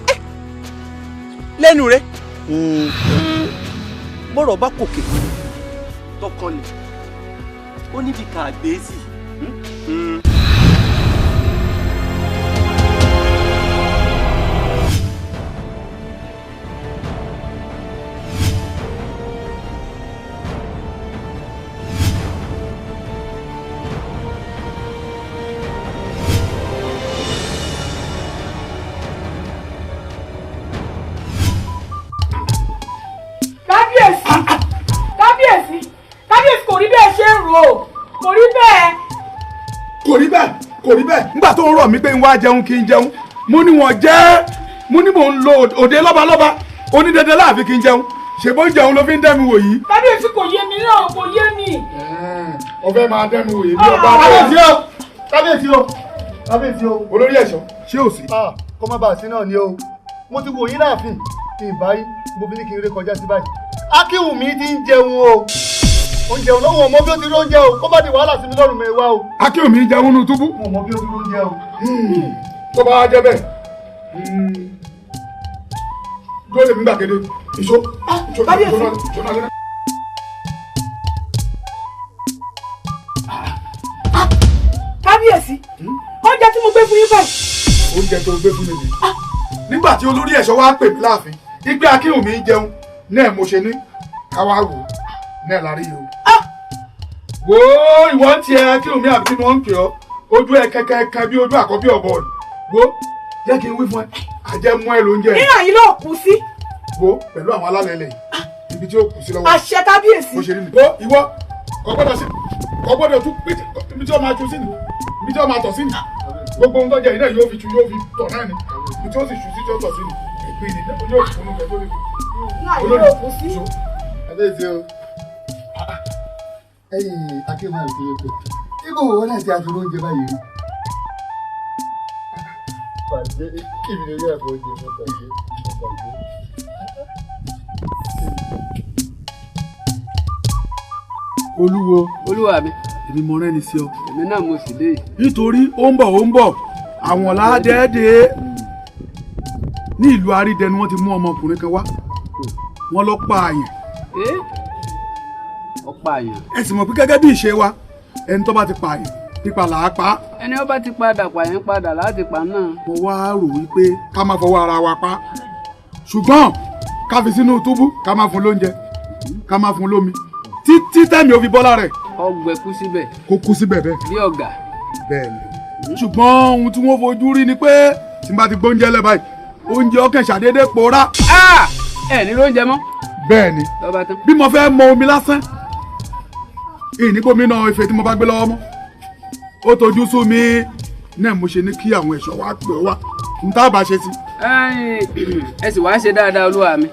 lẹ́nu rẹ̀. bọ́rọ̀ bá kòkè tọkàn ni ó níbi ká gbé sí. kò rí bẹ́ẹ̀ nígbà tó ń rọ̀ mí pé ń wá jẹun kí n jẹun mo ní wọ́n jẹ́ mo ní mò ń lo òde lọ́balọ́ba onídẹ̀ẹ́dẹ́ láàfin kí n jẹun ṣèbó jẹun ló fi ń dẹ́mi wò yìí. kábíyèsí kò yé mi náà kò yé mi. ọbẹ̀ máa dẹ́mi wò yìí bí ọba. kábíyèsí o olórí ẹ̀ṣọ́ ṣé ò sí. kó má bàa sí náà ni o mo ti wò yín láàfin ìbáyí mo fi ní kí n ré kọjá sí báyìí Akínwùmí ti ń jẹun o oúnjẹ olówó ọmọ bí ó ti rí oúnjẹ o kó má di wàhálà sí mi lọ́rùn mẹ́wàá o. Akínwùmí jẹun nínú túbú. mo mọ bí ó ti rí oúnjẹ o. tó bá jẹ bẹ́ẹ̀ dúró lè mí gbàgede ìṣó. kábíyèsí oúnjẹ tí mo gbé fún yín báyìí. oúnjẹ tó gbé fún mi nìyí. nígbà tí olórí ẹ̀ṣọ́ wa pè mí láàfin ìgbé Akínwùmí jẹun náà mo ṣe ní káwá wò náà la rí o. wo ìwọ ń tiẹ̀ Akínwùmí àbí kí ni wọ́n ń pè ọ́ ojú ẹ kẹ́kẹ́ bí ojú àkọ́bí ọ̀bọ rẹ̀ wo jẹ́ kí n wí fún ẹ àjẹmú ẹ ló ń jẹ. nínú àyín náà kú sí. wo pẹ̀lú àwọn alálẹ̀ ilẹ̀ yìí ibi tí ó kù sí lọ́wọ́. àṣẹ kábíyèsí. mo ṣe rí mi. wo ìwọ kò gbọ́dọ̀ tún ibi tí ó máa tún sí ni ibi tí ó máa tọ̀ sí ni gbogbo ohun tó jẹ iná yóò fi tọ̀ náà ni ibi tí ó sì ṣù sí tí ó tọ̀ sí ni ìpín ni yóò fún un kẹ́ tó lè fi. olórí ìṣó. àbẹ́sẹ̀ o ẹ̀yìn Akínwùmí àti ẹ̀kọ́ ibo wo náà ti àtúrò oúnjẹ báyìí rí. pàṣẹ kí mi lè rí àbọ̀ oúnjẹ mọ́ta yìí. olúwa mi èmi mọ rẹ́ni sí ọ. èmi náà mo sì dé. nítorí ó ń bọ̀ àwọn ládẹ́ẹ́dẹ́ ní ìlú àrídẹ ni wọ́n ti mú ọmọkùnrin kan wá wọ́n lọ pààyàn. ó pààyàn. ẹ sì mọ̀ pé gẹ́gẹ́ bí ìṣe wa ẹni tó bá ti pààyàn pípa là á pa. ẹni ó bá ti padà pààyàn padà láti pa náà. mo wá rò wípé ká má fọwọ́ ara wa pa ṣùgbọ́n ká fi sínú túbú ká má fún lóúnjẹ ká má fún lómi títí tẹ́mi ò fi bọ́lá rẹ̀. ọgbẹ́ kú síbẹ̀. kó kú síbẹ̀ bẹ́ẹ̀. bí ọ̀gá. bẹ́ẹ̀ ni ṣùgbọ́n ohun tí wọ́n fojú rí ni pé tí n bá ti gbóúnjẹ lẹ́ báyìí oúnjẹ ọkàn ṣàdédé pòórá. ẹ ní lóúnjẹ mọ́. bẹ́ẹ̀ ni lọ́ba tán. bí mo fẹ́ mọ omi lásán ìníbomi náà ife tí mo bá gbé lọ́wọ́ mọ́ ó tojú sú mi náà mo ṣe ní kí àwọn ẹ̀ṣọ́ wa pè wá n tá a bá ṣe sí. ẹ sì wá ṣe dáadáa olúwa mi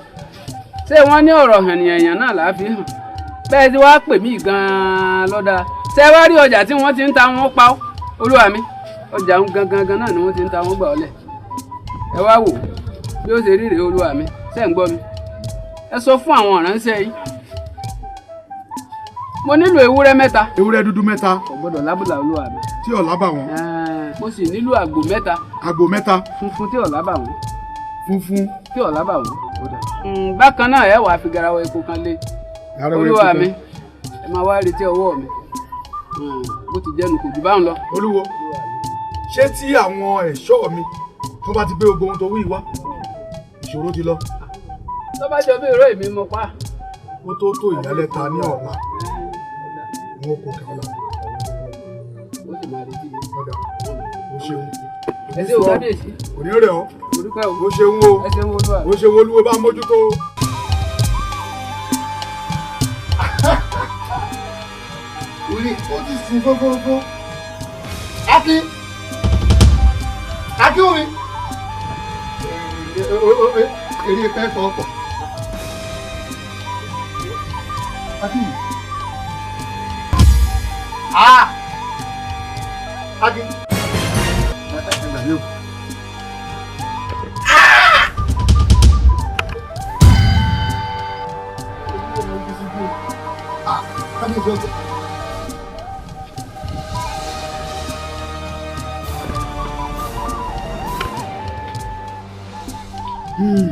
ṣé wọ́n ní ọ̀rọ̀ hànìyàn náà láàfi hàn bẹ́ẹ̀ tí wàá pè mí gan-an lọ́dà ṣé wá rí ọjà tí wọ́n ti ń ta wọn pa ó olúwa mi ọjà ń gangan náà ni wọ́n ti ń ta wọn gbà ọ́lẹ̀ ẹ wá wò bí ó ṣe rí rèé olúwa mi ṣé ń gbọ́ mi ẹ sọ fún àwọn ọ̀ránṣẹ́ yìí mo nílò ewúrẹ́ mẹ́ta. ewúrẹ́ dúdú mẹ́ta. kò gbọ́dọ̀ lábùlà olúwa mi. tí ò lábà wọn. mo sì nílò àgbò mẹ́ta. àgbò mẹ́ta. funfun tí ò lábà wọn. funfun. tí ò lábà wọn. bákan náà ẹ wàá fi garawa epo kan lé. olúwa mi ẹ máa wá retí ọwọ́ mi bó ti jẹ́nu kò jù báwọn lọ. olúwo ṣé tí àwọn ẹ̀ṣọ́ mi tó bá ti gbé gbogbo ohun tó wí wá ìṣòro ti lọ. tó bá jọ bí ìró èmi mo pa. ó tó ìyálẹ́ta ní ọ̀la wọn kò kàn án. ó sì máa retí mi. ọ̀dà ó ṣeun. ẹ ṣe òkàdé sí. òní rẹ̀ ọ́. ó ṣeun o. ẹ ṣeun olúwa. ó ṣeun olúwo bá mójútó. orí ó ti sin fọ́fọ́fọ́. Akínwùmí. eré fẹ́ sọ ọkọ̀. Akin. Akin. Ẹgbàá yóò. Kábíyèsí ọkọ̀.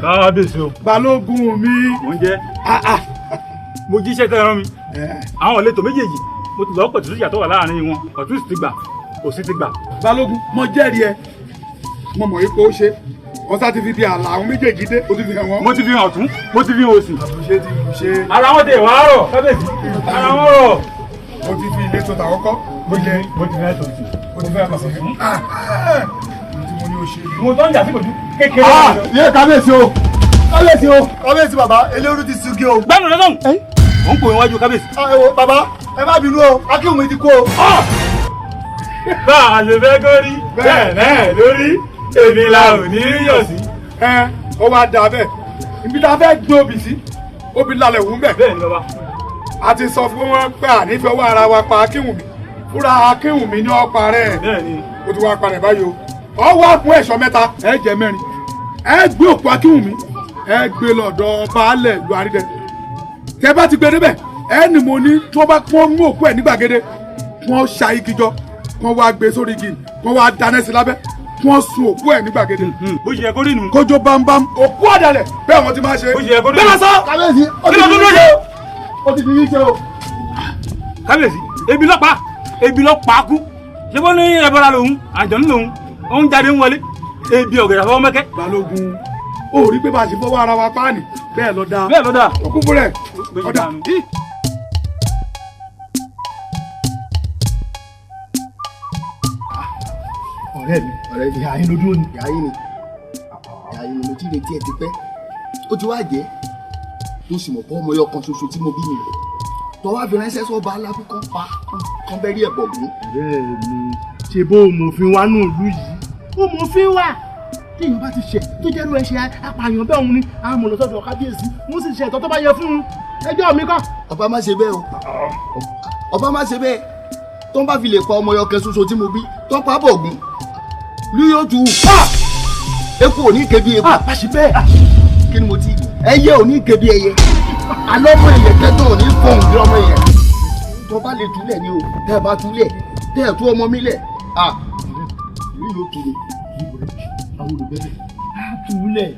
Kábíyèsí o. Balógun mi. Mo ń jẹ́. Mo jíṣẹ́ tẹ́ ẹran mi. Àwọn ìletò méjèèjì mo ti lọ́ọ́ pẹ̀tù síjà tó wà láàrin wọn. Ọ̀tún sì ti gbà, òsì ti gbà. Balógun mo jẹ́rìí ẹ mo mọ̀ ipò ó ṣe ọ̀sá ti fi di àlà àwọn méjèèjì dé o ti fi hàn wọ́n. Mo ti fi hàn ọ̀tún, mo ti fi hàn òsì. Àtúnṣe ti lù ṣe. Ara wọn tẹ̀ wá rọ̀ kábíyèsí. Ara wọn rọ̀. Mo ti fi ilé tó ta kọ́kọ́. Mo ti fi hàn tòsí. Mo ti fi hàn tòsí. Mo ní o ṣe. Mo tọ́ ń jà sí kojú kékeré. Yé kábíyèsí o. Kábíyèsí o. Kábíyèsí bàbá eléru ti sugi o. Gbẹ́nu rẹ lọ́hùn. Ó ń pò iwájú kábíyèsí. Ẹ wo bàbá ẹ má bínú o Akínwùmí ti kú o. Bá a ṣe fẹ́ kórí bẹ́ẹ̀ náà lórí èmi la ò ní yọ̀ sí. Ó wá da bẹ́ẹ̀ ibi tá a fẹ́ gbé obì sí obì lálẹ́ wù ú bẹ̀. Bẹ́ẹ̀ ni bàbá. A ti sọ fún wọn pé ànífẹ́ owó ara wa pa Akínwùmí fúnra Akínwùmí ní ọ̀pá rẹ̀. Bẹ́ẹ̀ ni. O ti wá parẹ̀ báyìí o. Ọ wá fún ẹ̀ṣọ́ mẹ́ta ẹ jẹ mẹ́rin ẹ gbé òkú Akínwùmí ẹ gbé lọ́dọ̀ baálẹ̀ lu àrídẹ. Tẹ bá ti gbé débẹ̀ ẹ ní mo ní tí wọ́n bá pọ́n mú òkú ẹ̀ ní gbàgede wọ́n ṣa igi jọ wọ́n wá gbé sórí igi wọ́n wá dáná sí lábẹ́ wọ́n sun òkú ẹ̀ ní gbàgede. Bó ṣe yẹ kó rí nu. Kójó bámbám òkú ọ̀dàlẹ̀ bẹ́ẹ̀ wọ́n ti máa ṣe. Bó ṣe yẹ kó rí nu. Bẹ́ẹ̀ sọ. Kábíyèsí ó ti fi yín ṣe o. Ó ti fi yín ṣe o. Kábíyèsí ebi ló pa kú ṣé bó ní ẹbọra lòun àjọ̀nú lòun ó ń jáde ń wọlé ebi ọ̀gẹ̀dẹ̀ fọwọ́ mẹ́kẹ́. Balógun ó rí pé bá a ṣe fọwọ́ ara wa páàní bẹ́ẹ̀ lọ dáa. Bẹ́ẹ̀ ló dáa. Òkú fúnrẹ̀ ọ̀dà. Ọ̀rẹ́ mi ìyá yín lójú òní. Ìyá yín ni mo ti retí ẹ ti pẹ́. Ó ti wá jẹ́ tó sì mọ̀ pé ọmọ ẹyọ kan ṣoṣo tí mo bí mi rẹ̀. Tọ́wọ́ fi ránṣẹ́ sọ́ba aláfi kan pa kan bẹ́ẹ̀ rí ẹ̀bọ̀ gún. Ọ̀rẹ́ mi ṣe bó mòfin wá nù ìlú yìí. Ó mòfin wà. Tí èèyàn bá ti ṣẹ̀ tó jẹ́rú ẹ ṣe apààyàn bẹ́ẹ̀ òun ni àwọn ọmọ lọ́sọ̀dọ̀ kábíyèsí wọ́n sì ṣe ẹ̀tọ́ tó bá yẹ fún un. Ẹjọ́ mi kọ́. Ọba má ṣe bẹ́ẹ̀ o. Ọba má ṣe bẹ́ẹ̀. Tó ń bá fi lè pa ọmọ ẹyọ kan ṣoṣo tí mo bí tó pa bọ̀ gún. Lú yóò tu. Eku ò ní ké bí eku. Àṣì bẹ́ẹ̀. Kí ni mo ti rí? Ẹyẹ ò ní ké bí ẹyẹ. Alọ́ ọmọ ẹ̀yẹ kẹ́tọ̀ ò ní fọ̀hún bí ọmọ ẹ̀yẹ. Tó bá lè túlẹ̀ ni o. Tẹ́ ẹ bá túlẹ̀. Tẹ́ ẹ tú ọmọ mi lẹ̀. Lú yóò tu ni. Àwọn olùgbẹ́lẹ̀. A túlẹ̀.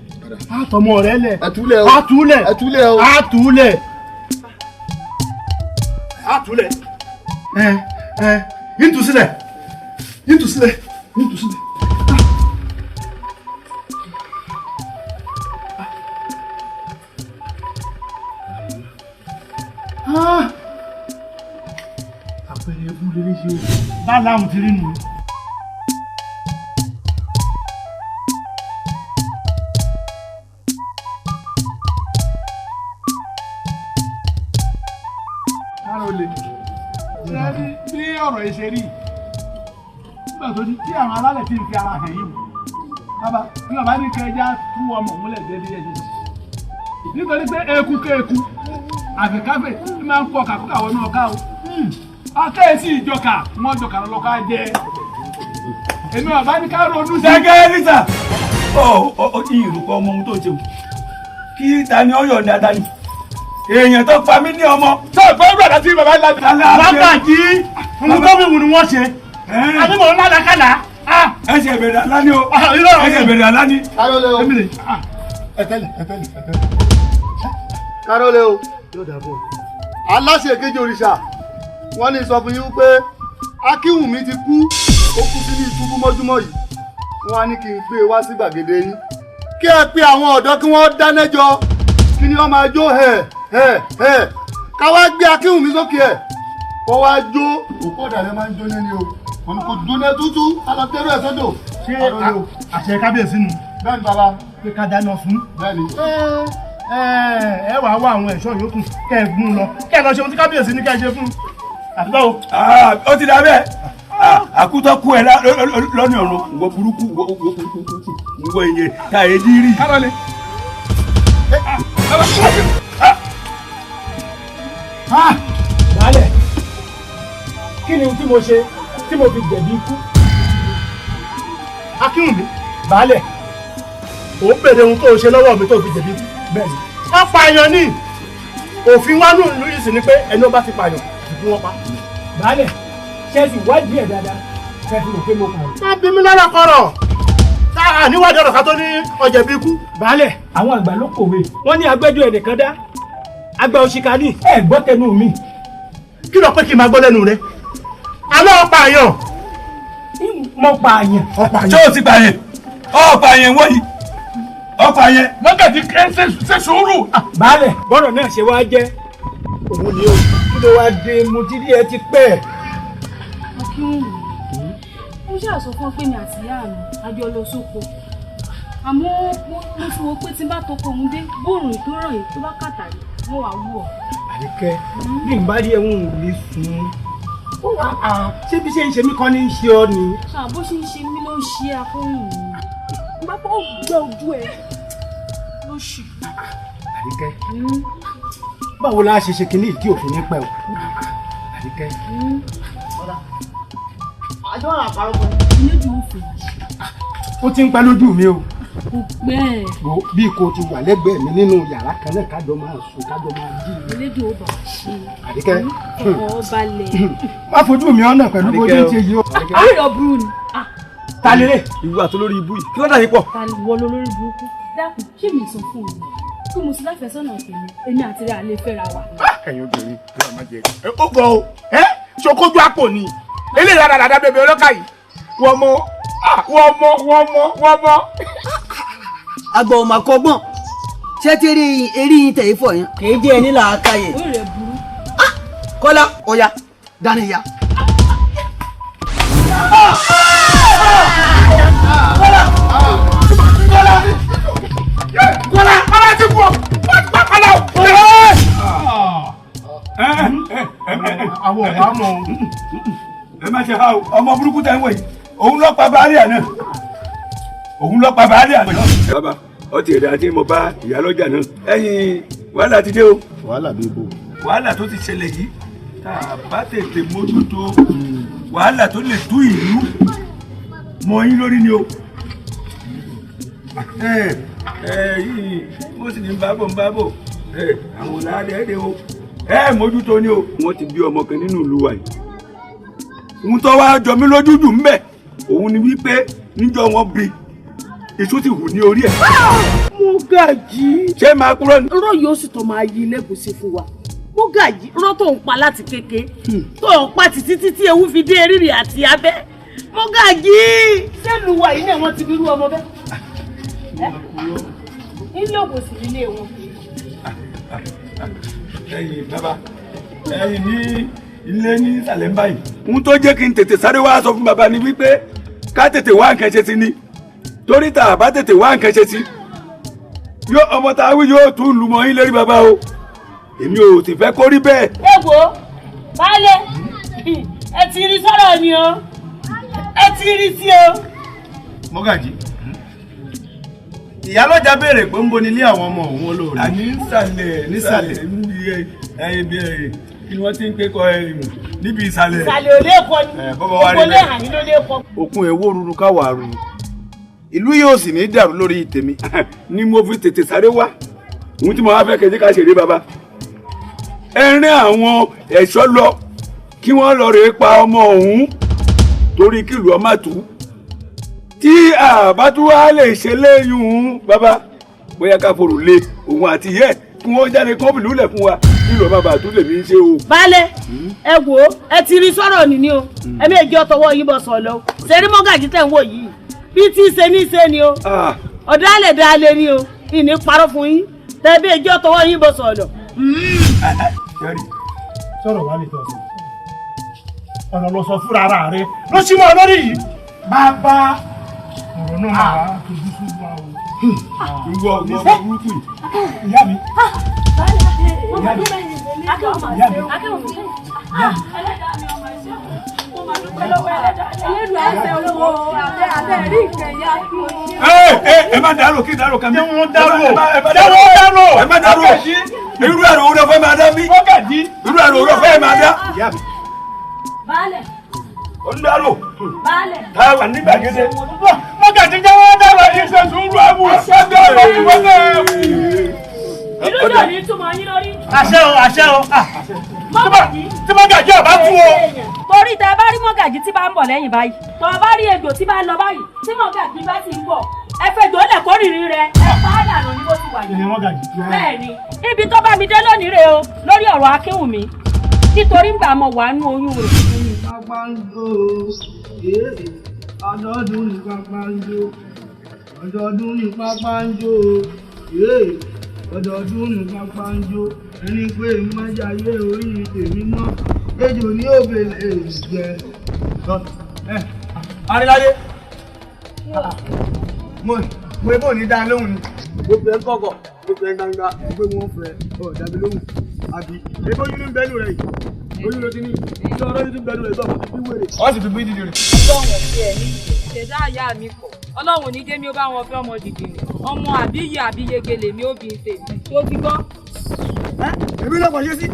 A tọmọ rẹ lẹ̀. Ẹ túlẹ̀ o. A túlẹ̀. Ẹ túlẹ̀ o. A túlẹ̀. A túlẹ̀. Yín tú sílẹ̀. Yín tú sílẹ̀. Yín tú sílẹ̀. Àpẹẹrẹ ẹbú lè ṣe o. Bá láàmù ti rí nù. Bí ọ̀rọ̀ yìí ṣe rí nígbà tó tí àwọn alálẹ̀ tí ń fi ara hàn yìí bàbá bí bàbá ní kẹjá tú ọmọ òmúlẹ̀ dédé ẹ̀jẹ̀ nítorí pé eku kéeku àfẹ́káfẹ́ tí máa ń kọ kàkúkà wọnú ọ̀ká o akéèsì ìjọka wọn jọkà lọ́ka jẹ èmi bàbá ní ká ronú sí. Gẹ́gẹ́ níta ó ti ìrùkọ ọmọ ohun tó ṣe o kí ta ni ọyọ ní adani èèyàn tó pa mí ní ọmọ. sọ ìfẹ́ gbọ́dọ̀ tí bàbá ńlá Lágbàjì ohun tó bí wù ni wọ́n ṣe. Àbímọ̀ ńlá làkàlà. Ẹsẹ̀ ìbẹ̀rẹ̀ àlá ni o. Ẹsẹ̀ ìbẹ̀rẹ̀ àlá ni. Kárólé o. Ẹ̀tẹ́lẹ̀. Kárólé o. Aláṣẹ kejì òrìṣà wọ́n ní sọ fún yín pé Akínwùmí ti kú ó kú sí ní ìtúbú mọ́júmọ́ yìí wọ́n á ní kí n gbé e wá sí gbàgede yín kí ẹ pe àwọn ọ̀dọ́ kí wọ́n dánẹ́jọ kí ni wọ́n máa jó ká wá gbé Akínwùmí sókè ẹ̀ kó wá jó òkú ọ̀dàlẹ̀ máa ń jóná ní o wọn kò jóná tútú alọ́tẹ́rù ẹ̀ sọ́dọ̀. Ṣé àṣẹ kábíyèsí nu? Bẹ́ẹ̀ni bàbá. Pé ká dáná fún. Bẹ́ẹ̀ni. Ẹ wàá wá àwọn ẹ̀ṣọ́ yòókù kẹ́ ẹ gún un lọ kẹ́ ẹ lọ ṣe ohun tí kábíyèsí ní kẹ́ ẹ ṣe fún un. Àtúbọ̀ o. Ó ti dà bẹ́ẹ̀ àkútọ́ kú ẹ lọ́nà ọ̀run wọ burúkú wọ ìyẹn ká ẹ dí rí. Kárọ̀lẹ̀ Baálẹ̀, kí ni tí mo ṣe tí mo fi jẹ̀bi ikú? Akínwùmí, baálẹ̀, ò ń bèrè ohun tó ṣe lọ́wọ́ mi tó fi jẹ̀bi ikú. Bẹ́ẹ̀ni. Wọ́n pààyàn ní. Òfin wánú ìlú yìí sì ni pé ẹni ó bá ti pààyàn ìfún wọn pa. Baálẹ̀, ṣé ẹ sì wádìí ẹ̀ dáadáa? Ṣé ẹ fi rò pé mo pààyàn? Má bí mi lọ́rọ̀ kọ̀rọ̀. Táà níwájú ọ̀rọ̀ ká tó ní ọ̀jẹ̀bi ikú. Baálẹ̀, àwọn àgbà ló kòwé. Wọ́n ní agbẹ́jọ́ ẹnìkan dá. Àgbà òṣìkà ní. Ẹ gbọ́ tẹnu mi. Kí ló pé kí n máa gbọ́ lẹ́nu rẹ? Alọ́ pààyàn. Mo pààyàn. Ṣé o ti pààyàn? Pààyàn wọ̀nyí. Pààyàn. Mọ́gàjì ṣe sùúrù. Baálẹ̀, bọ́rọ̀ náà ṣe wá jẹ́. Òun ni o. Kí ló wá dé mo ti rí ẹ ti pẹ́. Akínwùmí, mo ṣáà sọ fún pé mi àti ìyá mi a jọ lọ sóko. Àmọ́ mo fi wo pé tí n bá toko òun dé bóòrùn tó ràn yìí tó bá kàtàrí mo wà wú ọ. Àríkẹ́, bí n bá rí ẹ̀wọ̀n ò lè sùn. Ṣé bí ṣe ń ṣe mí kọ́ ní í ṣe ọ́ ni? Bó ṣe ń ṣe mí ló ń ṣe akóhùn mi. Nígbà pé ó gbẹ ojú ẹ lóṣù. Àríkẹ́, báwo la ṣe ṣe kinní tí òfin ní pẹ́ o? Àríkẹ́. Àjọ àpárọ̀ kan. Ìlédùn òfin. Ó ti ń pẹ́ lójú mi o. Kò pẹ́. Bí kò ti wà lẹ́gbẹ̀ẹ́ mi nínú yàrá kan náà kájọ máa sùn kájọ máa jí. Ìlédùn ó bà ṣe. Àríkẹ́. Ọkọ̀ balẹ̀. Má fojú mi ọ̀nà pẹ̀lú bó ṣe ń ṣe yìí o. Àárọ̀ burú ni. Ta lélẹ̀? Ìwọ àti olórí ibú yìí kí ló dà yín pọ̀. Ta ni wọ lórí burúkú? Dákun, ṣé mi sọ fún mi? Kí mo sì láfẹ̀sọ́nà tèmi, èmi àti rẹ̀ àlè fẹ́ra wa. Ẹ̀yin obìnrin, ẹ má jẹ. Ó gbọ́ o, ṣokójú àpò ni. Eléyìí dáadáa bèbè ọlọ́kà yìí. Wọ́n mọ́. Àgbà ọmọ akọgbọ́n. Ṣé ti rí eré yín tẹ̀ ifọ̀ yẹn? Kì í jẹ́ ẹni làákàyè. Ó rẹ̀ burú. Kọ́lá, ọ̀ya, dání ya. Kọ́lá ti kú ọ. Kọ́lá o. Àwọn ọ̀gá mọ̀. Ẹ má ṣe ha o, ọmọ burúkú tẹ́ ń wẹ̀ yìí. Òun ló pa baálé àná. Bàbá, ọtí ẹ̀dá tí mo bá ìyálọ́jà náà. Ẹ̀yin wàhálà ti dé o. Wàhálà bí ibo. Wàhálà tó ti ṣẹlẹ̀ yìí tá a bá tètè mójútó wàhálà tó lè tú ìlú mọ́ yín lórí ni o. Yìí mo sì ní ń bá bò àwọn làádẹ́ẹ́dẹ́ o. Mójútó ni o. Wọ́n ti bí ọmọ kan nínú ìlú wa yìí. Ohun tó wá jọ mí lójú jù ń bẹ̀ òun ni wípé níjọ́ wọn bí iṣu ti hù ní orí ẹ̀. Mọ́gàjí. Ṣé máa kúrò ní. Irọ́ yóò sì tó máa yí lẹ́gùsí fún wa. Mọ́gàjí, irọ́ tó ń pa láti kéke. Tó ń pa títí tí ewu fi dé eriri àti abẹ́. Mọ́gàjí. Sẹ́nu wa yìí náà wọ́n ti bírú ọmọ bẹ́ẹ̀. Ilé òkòsì nílé wọn. Ẹ̀yin bàbá, ẹ̀yin ní ilé ní ìsàlẹ̀ báyìí. Ohun tó jẹ́ kí n tètè sáré wá sọ fún bàbá ni wípé ká tètè wá nǹkan ṣe sí ni. Torí tá a bá tètè wá nǹkan ṣe sí. Ọmọ tá a wí yóò tún lù mọ́ yín lérí bàbá o. Èmi ò sì fẹ́ kó rí bẹ́ẹ̀. Ẹ wo, baálẹ̀, ẹ ti rí sọ́rọ̀ ni o. Ẹ ti rí sí o. Mọ́gàjí. Ìyálọ́jà béèrè pé ń bo nílé àwọn ọmọ òun olóore. Àní nísàlẹ̀ kí wọ́n ti ń pé kọ́ ẹ̀rìn níbi ìsàlẹ̀. Ìsàlẹ̀ ò lè kọ́ ni. Gbogbo lè hàn ní ló lè kọ́. Okun èwo ruru káwà ruru. Ìlú yóò sì ní dàrú lórí tèmi. Ni mo fi tètè sáré wá. Ohun tí mo wá fẹ́ kẹ́jẹ́ ká ṣeré bàbá. Ẹ rìn àwọn ẹ̀ṣọ́ lọ kí wọ́n lọ rèé pa ọmọ ọ̀hún torí kílù ọmọ tù. Tí àbátúwá lè ṣe léyìn bàbá bóyá ká forò lé òun àti yẹ kí wọ́n jáde kọ́bìlú lẹ̀ fún wa kílù ọmọ bàtú lèmi ń ṣe o. Baálẹ̀, ẹ wò ó, ẹ ti rí sọ́rọ̀ nìní o. Ẹ méjì ọtọwọ́ yín bọ̀ sọ̀ lọ. Ṣèrí Mọ́gàjí tẹ̀ ń wò yìí. Bí tí í ṣe ní ṣe ni o. Ọ̀dàlẹ̀ dáalẹ̀ ni o. Ìní parọ́ fún yín. Tẹ̀ bí èjì ọtọwọ́ yín bọ̀ sọ̀ lọ. Sọ̀rọ̀ wá lè tọ̀sí. Ọ̀nà lọ sọ fúnra ara rẹ̀. Ló ṣí mọ́ lórí yìí. Bàbá ọ̀rọ̀ náà máa tójú sí wa o. Ìwọ burúkú yìí. Ìyá mi. Akẹ́wọ̀n Elédùn àṣẹ owó abẹ́ rí ìkẹyà kí. Ẹ má dárò kí dárò kan mi. Ẹ má dárò. Irú ẹ̀rọ wo ló fẹ́ máa dá bí? Irú ẹ̀rọ wo ló fẹ́ máa dá? Baálẹ̀. Ó ń dárò. Baálẹ̀. Táwa ní gbàgede. Mọ́gàjí jẹ́ wọ́n dára iṣẹ́ sùúrù ẹ̀mú. Ṣẹ́gbẹ́ ọ̀rọ̀ ti wọ́n náà. Ìlú jọ̀ ní túmọ̀ yín lórí. Àṣẹ o. Mọ́gàjí. Tí mọ́gàjí ọ̀bá tú o. Torí tẹ bá rí mọ́gàjí tí bá ń bọ̀ lẹ́yìn báyìí. Tọ́ bá rí ejò tí bá ń lọ báyìí. Tí mọ́gàjí bá ti ń bọ̀. Ẹ fẹ́ jọ lẹ̀ kórìírí rẹ̀. Ẹ pa á dànù ní bó ti wà yìí. Bẹ́ẹ̀ni, ibi tó bá mi dé lónìí rè o lórí ọ̀rọ̀ Akínwùmí. Nítorí ń gbà mọ̀ wà nú oyún rẹ̀. Ọdọọdún ní pápá ń jó, ọdọọdún ní pápá ń jó, ọdọọdún ní pápá ń jó, ẹni pé májàyé orí tèmi mọ́, ejò ní òbèlè jẹ. Aríláyé, mo ebó ní dá lóhùn ni. Mo fẹ́ kọ̀kọ̀, mo fẹ́ gbangba, pé wọ́n fẹ́ dàbí lóhùn. Àbí ebó yín ní bẹ́ẹ̀lù rẹ̀ yìí, oyún ló ti ní, ìjọ ọ̀rọ̀ yín ní bẹ́ẹ̀lù rẹ̀ gbọ́, bí wèrè. Wọ́n sì tún bí dídì rẹ̀. Ọlọ́run ti ẹ̀ ní ìṣẹ̀dá àyà mi pọ̀. Ọlọ́run ní jẹ́mi ó bá wọn fẹ́ ọmọ dìdì rẹ̀. Ọmọ àbíyè àbíyege lèmi ó bí ṣe. Tó ti gbọ́. Èmi lọ́pọ̀ ṣe sí.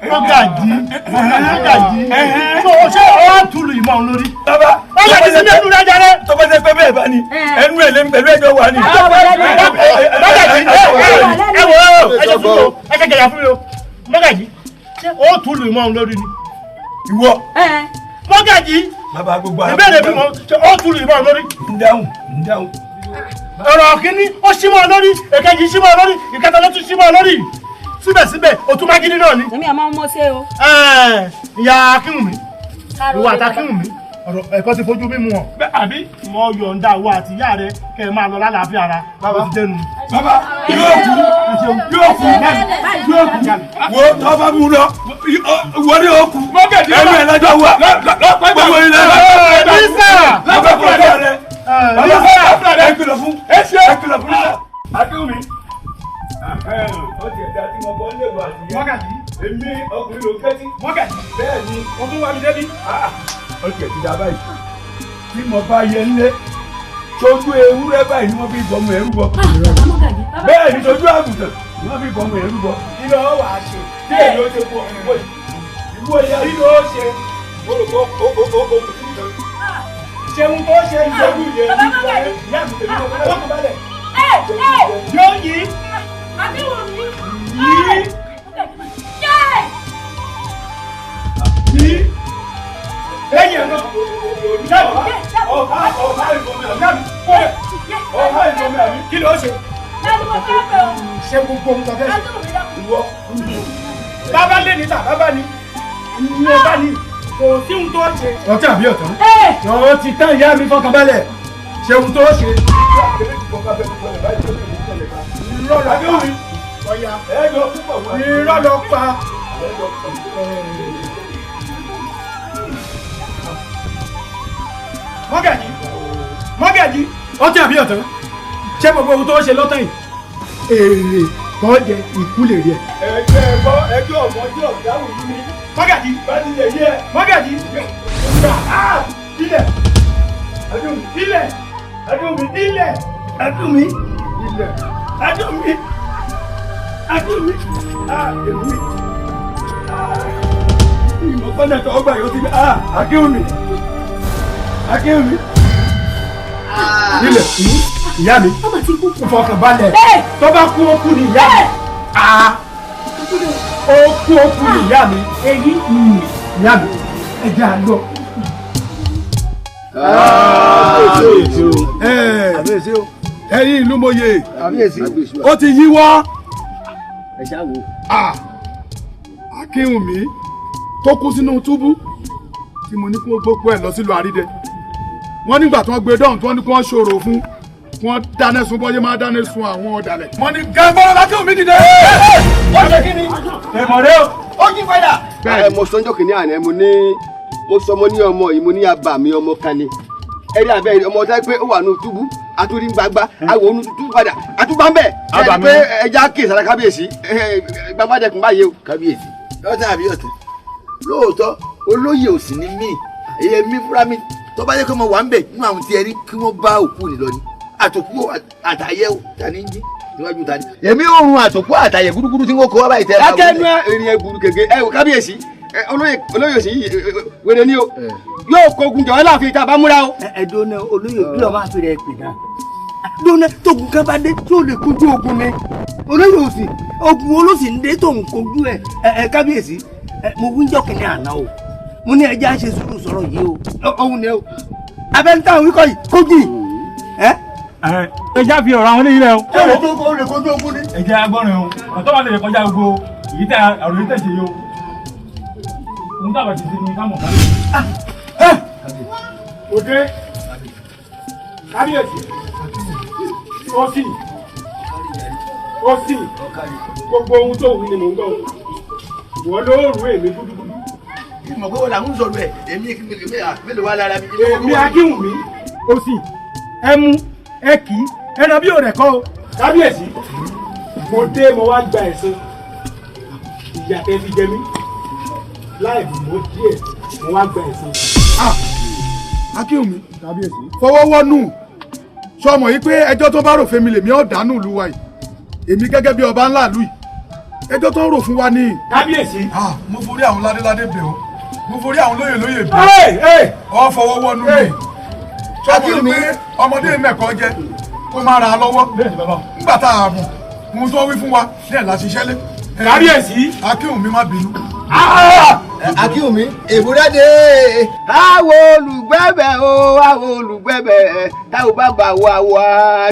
Mọ́gàjí. Ṣé ọwọ́ túlù ìmọ̀ òun lórí? Bàbá. Ọjọ́ ti sí ní ẹnu rẹ̀ jáde. Tó bá jẹ́ pé bẹ́ẹ̀ bá ní ẹnu ẹ̀ lé ń pẹ̀lú ẹjọ́ wà ní. Mọ́gàjí ẹ wò ó ẹjọ́ fún mi o ẹjọ́ jẹ̀yà fún mi o. Mọ́gàjí ṣé ó túlù ìmọ̀ òun lórí ni? Ìwọ. Mọ́gàjí. Bàbá gbogbo àwọn. Ìbéèrè bí mo ṣe ó túlù ìmọ̀ òun lórí. Ń dáhùn. Ọ̀rọ̀ kìíní ó ṣí mọ́ ọ lórí, èkejì ṣí mọ́ ọ lórí, ìkẹta ló tún ṣí mọ́ ọ lórí. Síbẹ̀síbẹ̀ o tún mágídí náà ni. Èmi àmọ́ mo ṣe o. Ìyá Akínwùmí, ìwà àti Akínwùmí, ọ̀rọ̀ ẹ̀kọ́ ti fojú mímu hàn. Àbí mo yọ̀ǹda ìwọ àti ìyá rẹ kẹ́ ẹ máa lọ lálàáfíà ara. Bàbá ti dẹnu. Bàbá yóò kú. Wo tọ́ bá mú lọ, wọ́n ní o kú. Ẹnu ẹ̀ lọ́jọ́ wà. Gbogbo ilẹ̀ Bísà! lọ́pẹ́ fún ọjọ́ rẹ̀. Ẹ kìlọ̀ fún. Ẹ kìlọ̀ fún nígbà. Akínwùmí. Ó ti ẹ̀dá tí mo bọ́ ń lè wà sí. Mọ́gàjí. Èmi ọkùnrin ló kẹ́tí. Mọ́gàjí. Bẹ́ẹ̀ ni. Wọ́n tún wá mi débi. Ó ti ẹ̀dá báyìí. Tí mo bá yẹ nílé, tójú ewúrẹ́ báyìí ni wọ́n fi bọ́mọ ẹrú bọ. Bẹ́ẹ̀ ni tójú àgùntàn ni wọ́n fi bọ́mọ ẹrú bọ. Kí ló wà á ṣe? Tí èyí ó ṣe fún ọ ìwọ yìí. Ìwọ yìí kí ló ṣe? Olùkọ́ Ṣéun tó ṣe ìjọba yẹn ní ìgbà yẹn ní àgùntàn ní ọkọ̀ ọkọ̀ balẹ̀. Yóò yí. Akínwùmí. Yí. Yí. Lẹ́yìn ẹ̀ náà. Kí ló ṣe? Ṣé gbogbo ohun tó fẹ́ ṣe? Ìwọ. Bàbá lé ní ta, bàbá ní. Ní ọba ní. Kò sí ohun tó ṣe. Ọtí àbí ọ̀tán. Ọ̀rọ̀ ti tán ìyá mi fọkàn balẹ̀. Ṣé ohun tó ṣe? Irọ́ lọ pa. Irọ́ lọ pa. Mọ́gàjí. Ọtí àbí ọ̀tán. Ṣé gbogbo ohun tó ṣe lọ́tàn yìí? Èrè kan jẹ ìkú lè rí ẹ. ẹgbẹ́ ọ̀gbọ́n tí ọ̀dáwò yìí ni. Mọ́gàjí. Bá ti lè yẹ. Mọ́gàjí. Ilẹ̀. Adúmi. Ilẹ̀. Adúmi. Ilẹ̀. Adúmi. Ilẹ̀. Adúmi. Adúmi. Èmi. Ìmọ̀ fọ́nà tó ọgbà yóò ti bí. Akínwùmí. Akínwùmí. Ilẹ̀. Ìyá mi. Fọkàn balẹ̀. Tó bá kú ó kú ni ìyá mi. Ó kú ni ìyá mi. Èyí ìyá mi. Ẹ jẹ́ àlọ́. Ẹ̀yin ìlú mòye ó ti yíwọ́. Ẹ ṣáà wò. Akínwùmí tó kú sínú túbú tí mo ní kó gbogbo ẹ̀ lọ sílùú Àrídẹ. Wọ́n nígbà tí wọ́n gbé dọ́hùn tí wọ́n ní kí wọ́n ṣòro fún wọ́n dáná sun bọ́yé máa dáná sun àwọn ọ̀dàlẹ̀. Wọ́n ní gẹ́gbọ́n Akínwùmí dìde. Wọ́n ṣe kí ni? Ẹ̀mọ̀ rẹ o. Ó jí padà. Mo sọ́njọ́ kìíní àná mo ní ọmọ yìí mo ní abà mi ọmọ kan ni ẹ̀rí abẹ́ ọmọ ọ̀tá pé ó wà ní túbú àtúrí gbagba àwọn òun túbú padà àtúbà ń bẹ̀ ẹ̀rí pé ẹja kí ìsàlẹ̀ kábíyèsí gbagba dẹkùn báyìí o. kábíyèsí lọ́tà àbí ọ̀tẹ̀ lóòótọ́ olóyè ò sí ní mí èmi fúnra mi tó bá yẹ kó mo wà ń bẹ̀ nínú àwọn tí ẹ rí kí wọ́n bá òkú nìlọ ni àtòkú àtàyẹ̀wò tani ń jí níwájú tani. èmi ò run àtòkú àtàyẹ̀ gúdúgúdú tí wọ́n kó wá báyìí tẹ́ ẹ. lákẹ́nu ènìyàn gbùrù gègé ẹ kábíyèsí olóyè òsì yìí wèrè ni o yóò kógun jọ ẹ láàfin ìta bá múra o. ẹ̀dùn náà olóyè kí ló máa fi rẹ̀ pè náà. dúnà tógun kan bá dé tí ó lè kojú ogun ni olóyè òsì ogun olóṣì ń dé tóun kojú ẹ kábíyèsí mo wíjọ kìnìún àná o mo ní ẹjẹ àṣẹ sùúrù sọ̀rọ̀ yìí o ọhún ni o abẹ́ntà wíkọ̀ yìí kojú ẹja fi ọ̀rọ̀ àwọn eléyìí rẹ o. ṣé o tó kó lè kojú ogun ni. ẹja agbọ́rin o ọ̀tọ́ wa lè kọjá gbogbo èyí tẹ ọ̀rọ̀ yìí tẹ̀sí yìí o. mo ń dábàá ti ṣe ní kámọ̀ kárí. òde kábíyèsí ó sì gbogbo ohun tó wù ni mò ń gbọ́ wọ́n ló rú èmi gúdúgúdú. ìmọ̀ pé wọ́n là ń sọ̀rọ̀ ẹ̀ èmi mélòó wá lára mi. èmi Akínwùmí ó sì ẹ mú ẹ kì í ẹran bí òrẹ̀ kọ́ o. kábíyèsí mo dé mo wá gba ẹ̀san ìyà tẹ́ fi jẹ mí láì bù mọ́ díẹ̀ mo wá gba ẹ̀san. Akínwùmí fọwọ́ wọ́nú sọmọ yìí pé ẹjọ́ tó bá rò fẹ́mi lèmi ọ̀dánù ìlú wa yìí èmi gẹ́gẹ́ bí ọba ńlá ìlú yìí ẹjọ́ tó ń rò fún wa ní. kábíyèsí. mo forí àwọn ládéládé bẹ̀ ọ́ mo forí àwọn lóyè bẹ̀ ọ́ fọwọ́ wọ́nú mi sọmọ yìí pé ọmọdé mẹ́kọ̀ọ́ jẹ kó má ra lọ́wọ́ nígbà tá a mọ̀ mo tó wí fún wa ní ẹ̀ la ṣiṣẹ́ lé. kábíyèsí. Akínwùmí má bínú. Akínwùmí èbúrẹ́dẹ àwọn olùgbẹ́bẹ̀ o àwọn olùgbẹ́bẹ̀ táwọn bá bá wa wá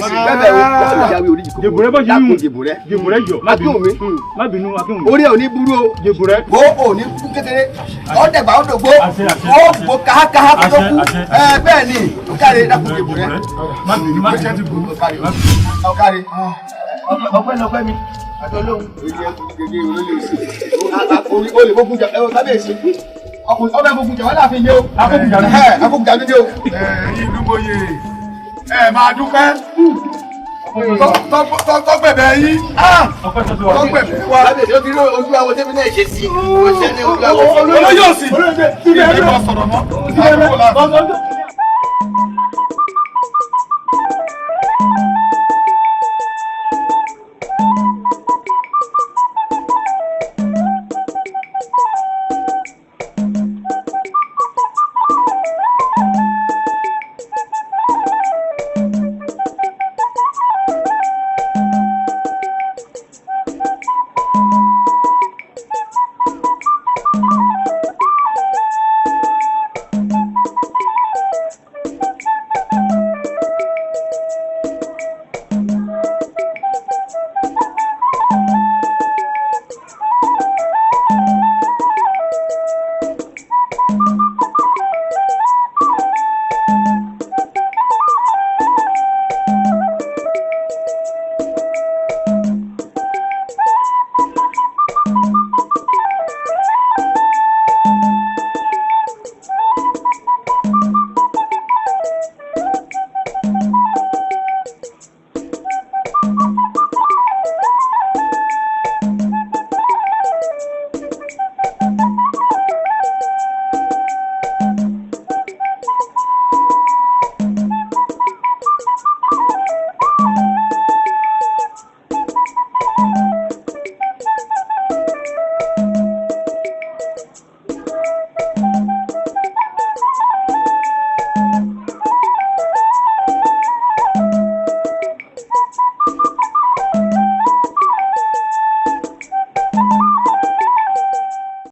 sí gbẹ́bẹ̀ o láwọn ìyàwó orí ìkókó jèbùrẹ́ bó ṣe yún jèbùrẹ́ jọ má bínú Akínwùmí orí ẹ̀ ò ní burú o jèbùrẹ́ o ò ní kú kékeré ọ̀dẹ̀gbà ọ̀dọ̀gbó o gbó káhákáhá kó tó kú bẹ́ẹ̀ ni káre dákun jèbùrẹ́ má bínú má ṣe ti burú ọ̀káre ọpẹ́ mi adọ́lóhùn olè gbógun jà ẹ̀rọ kábíyèsí ọkùnrin ọbẹ̀ gbógun jà wọ́n láàfin yé o akókùn jà nídé o. ẹ̀yin Dúgbòye ẹ máa dúpẹ́ tọ́gbẹ̀bẹ̀ yín tọ́gbẹ̀bẹ̀ wa. kábíyèsí ó ti rí ojú àwọn tẹ́bí náà ṣe sí ọ̀ṣẹ́ ní ojú àwọn. olóyè òsì ẹ bá sọ̀rọ̀ mọ́.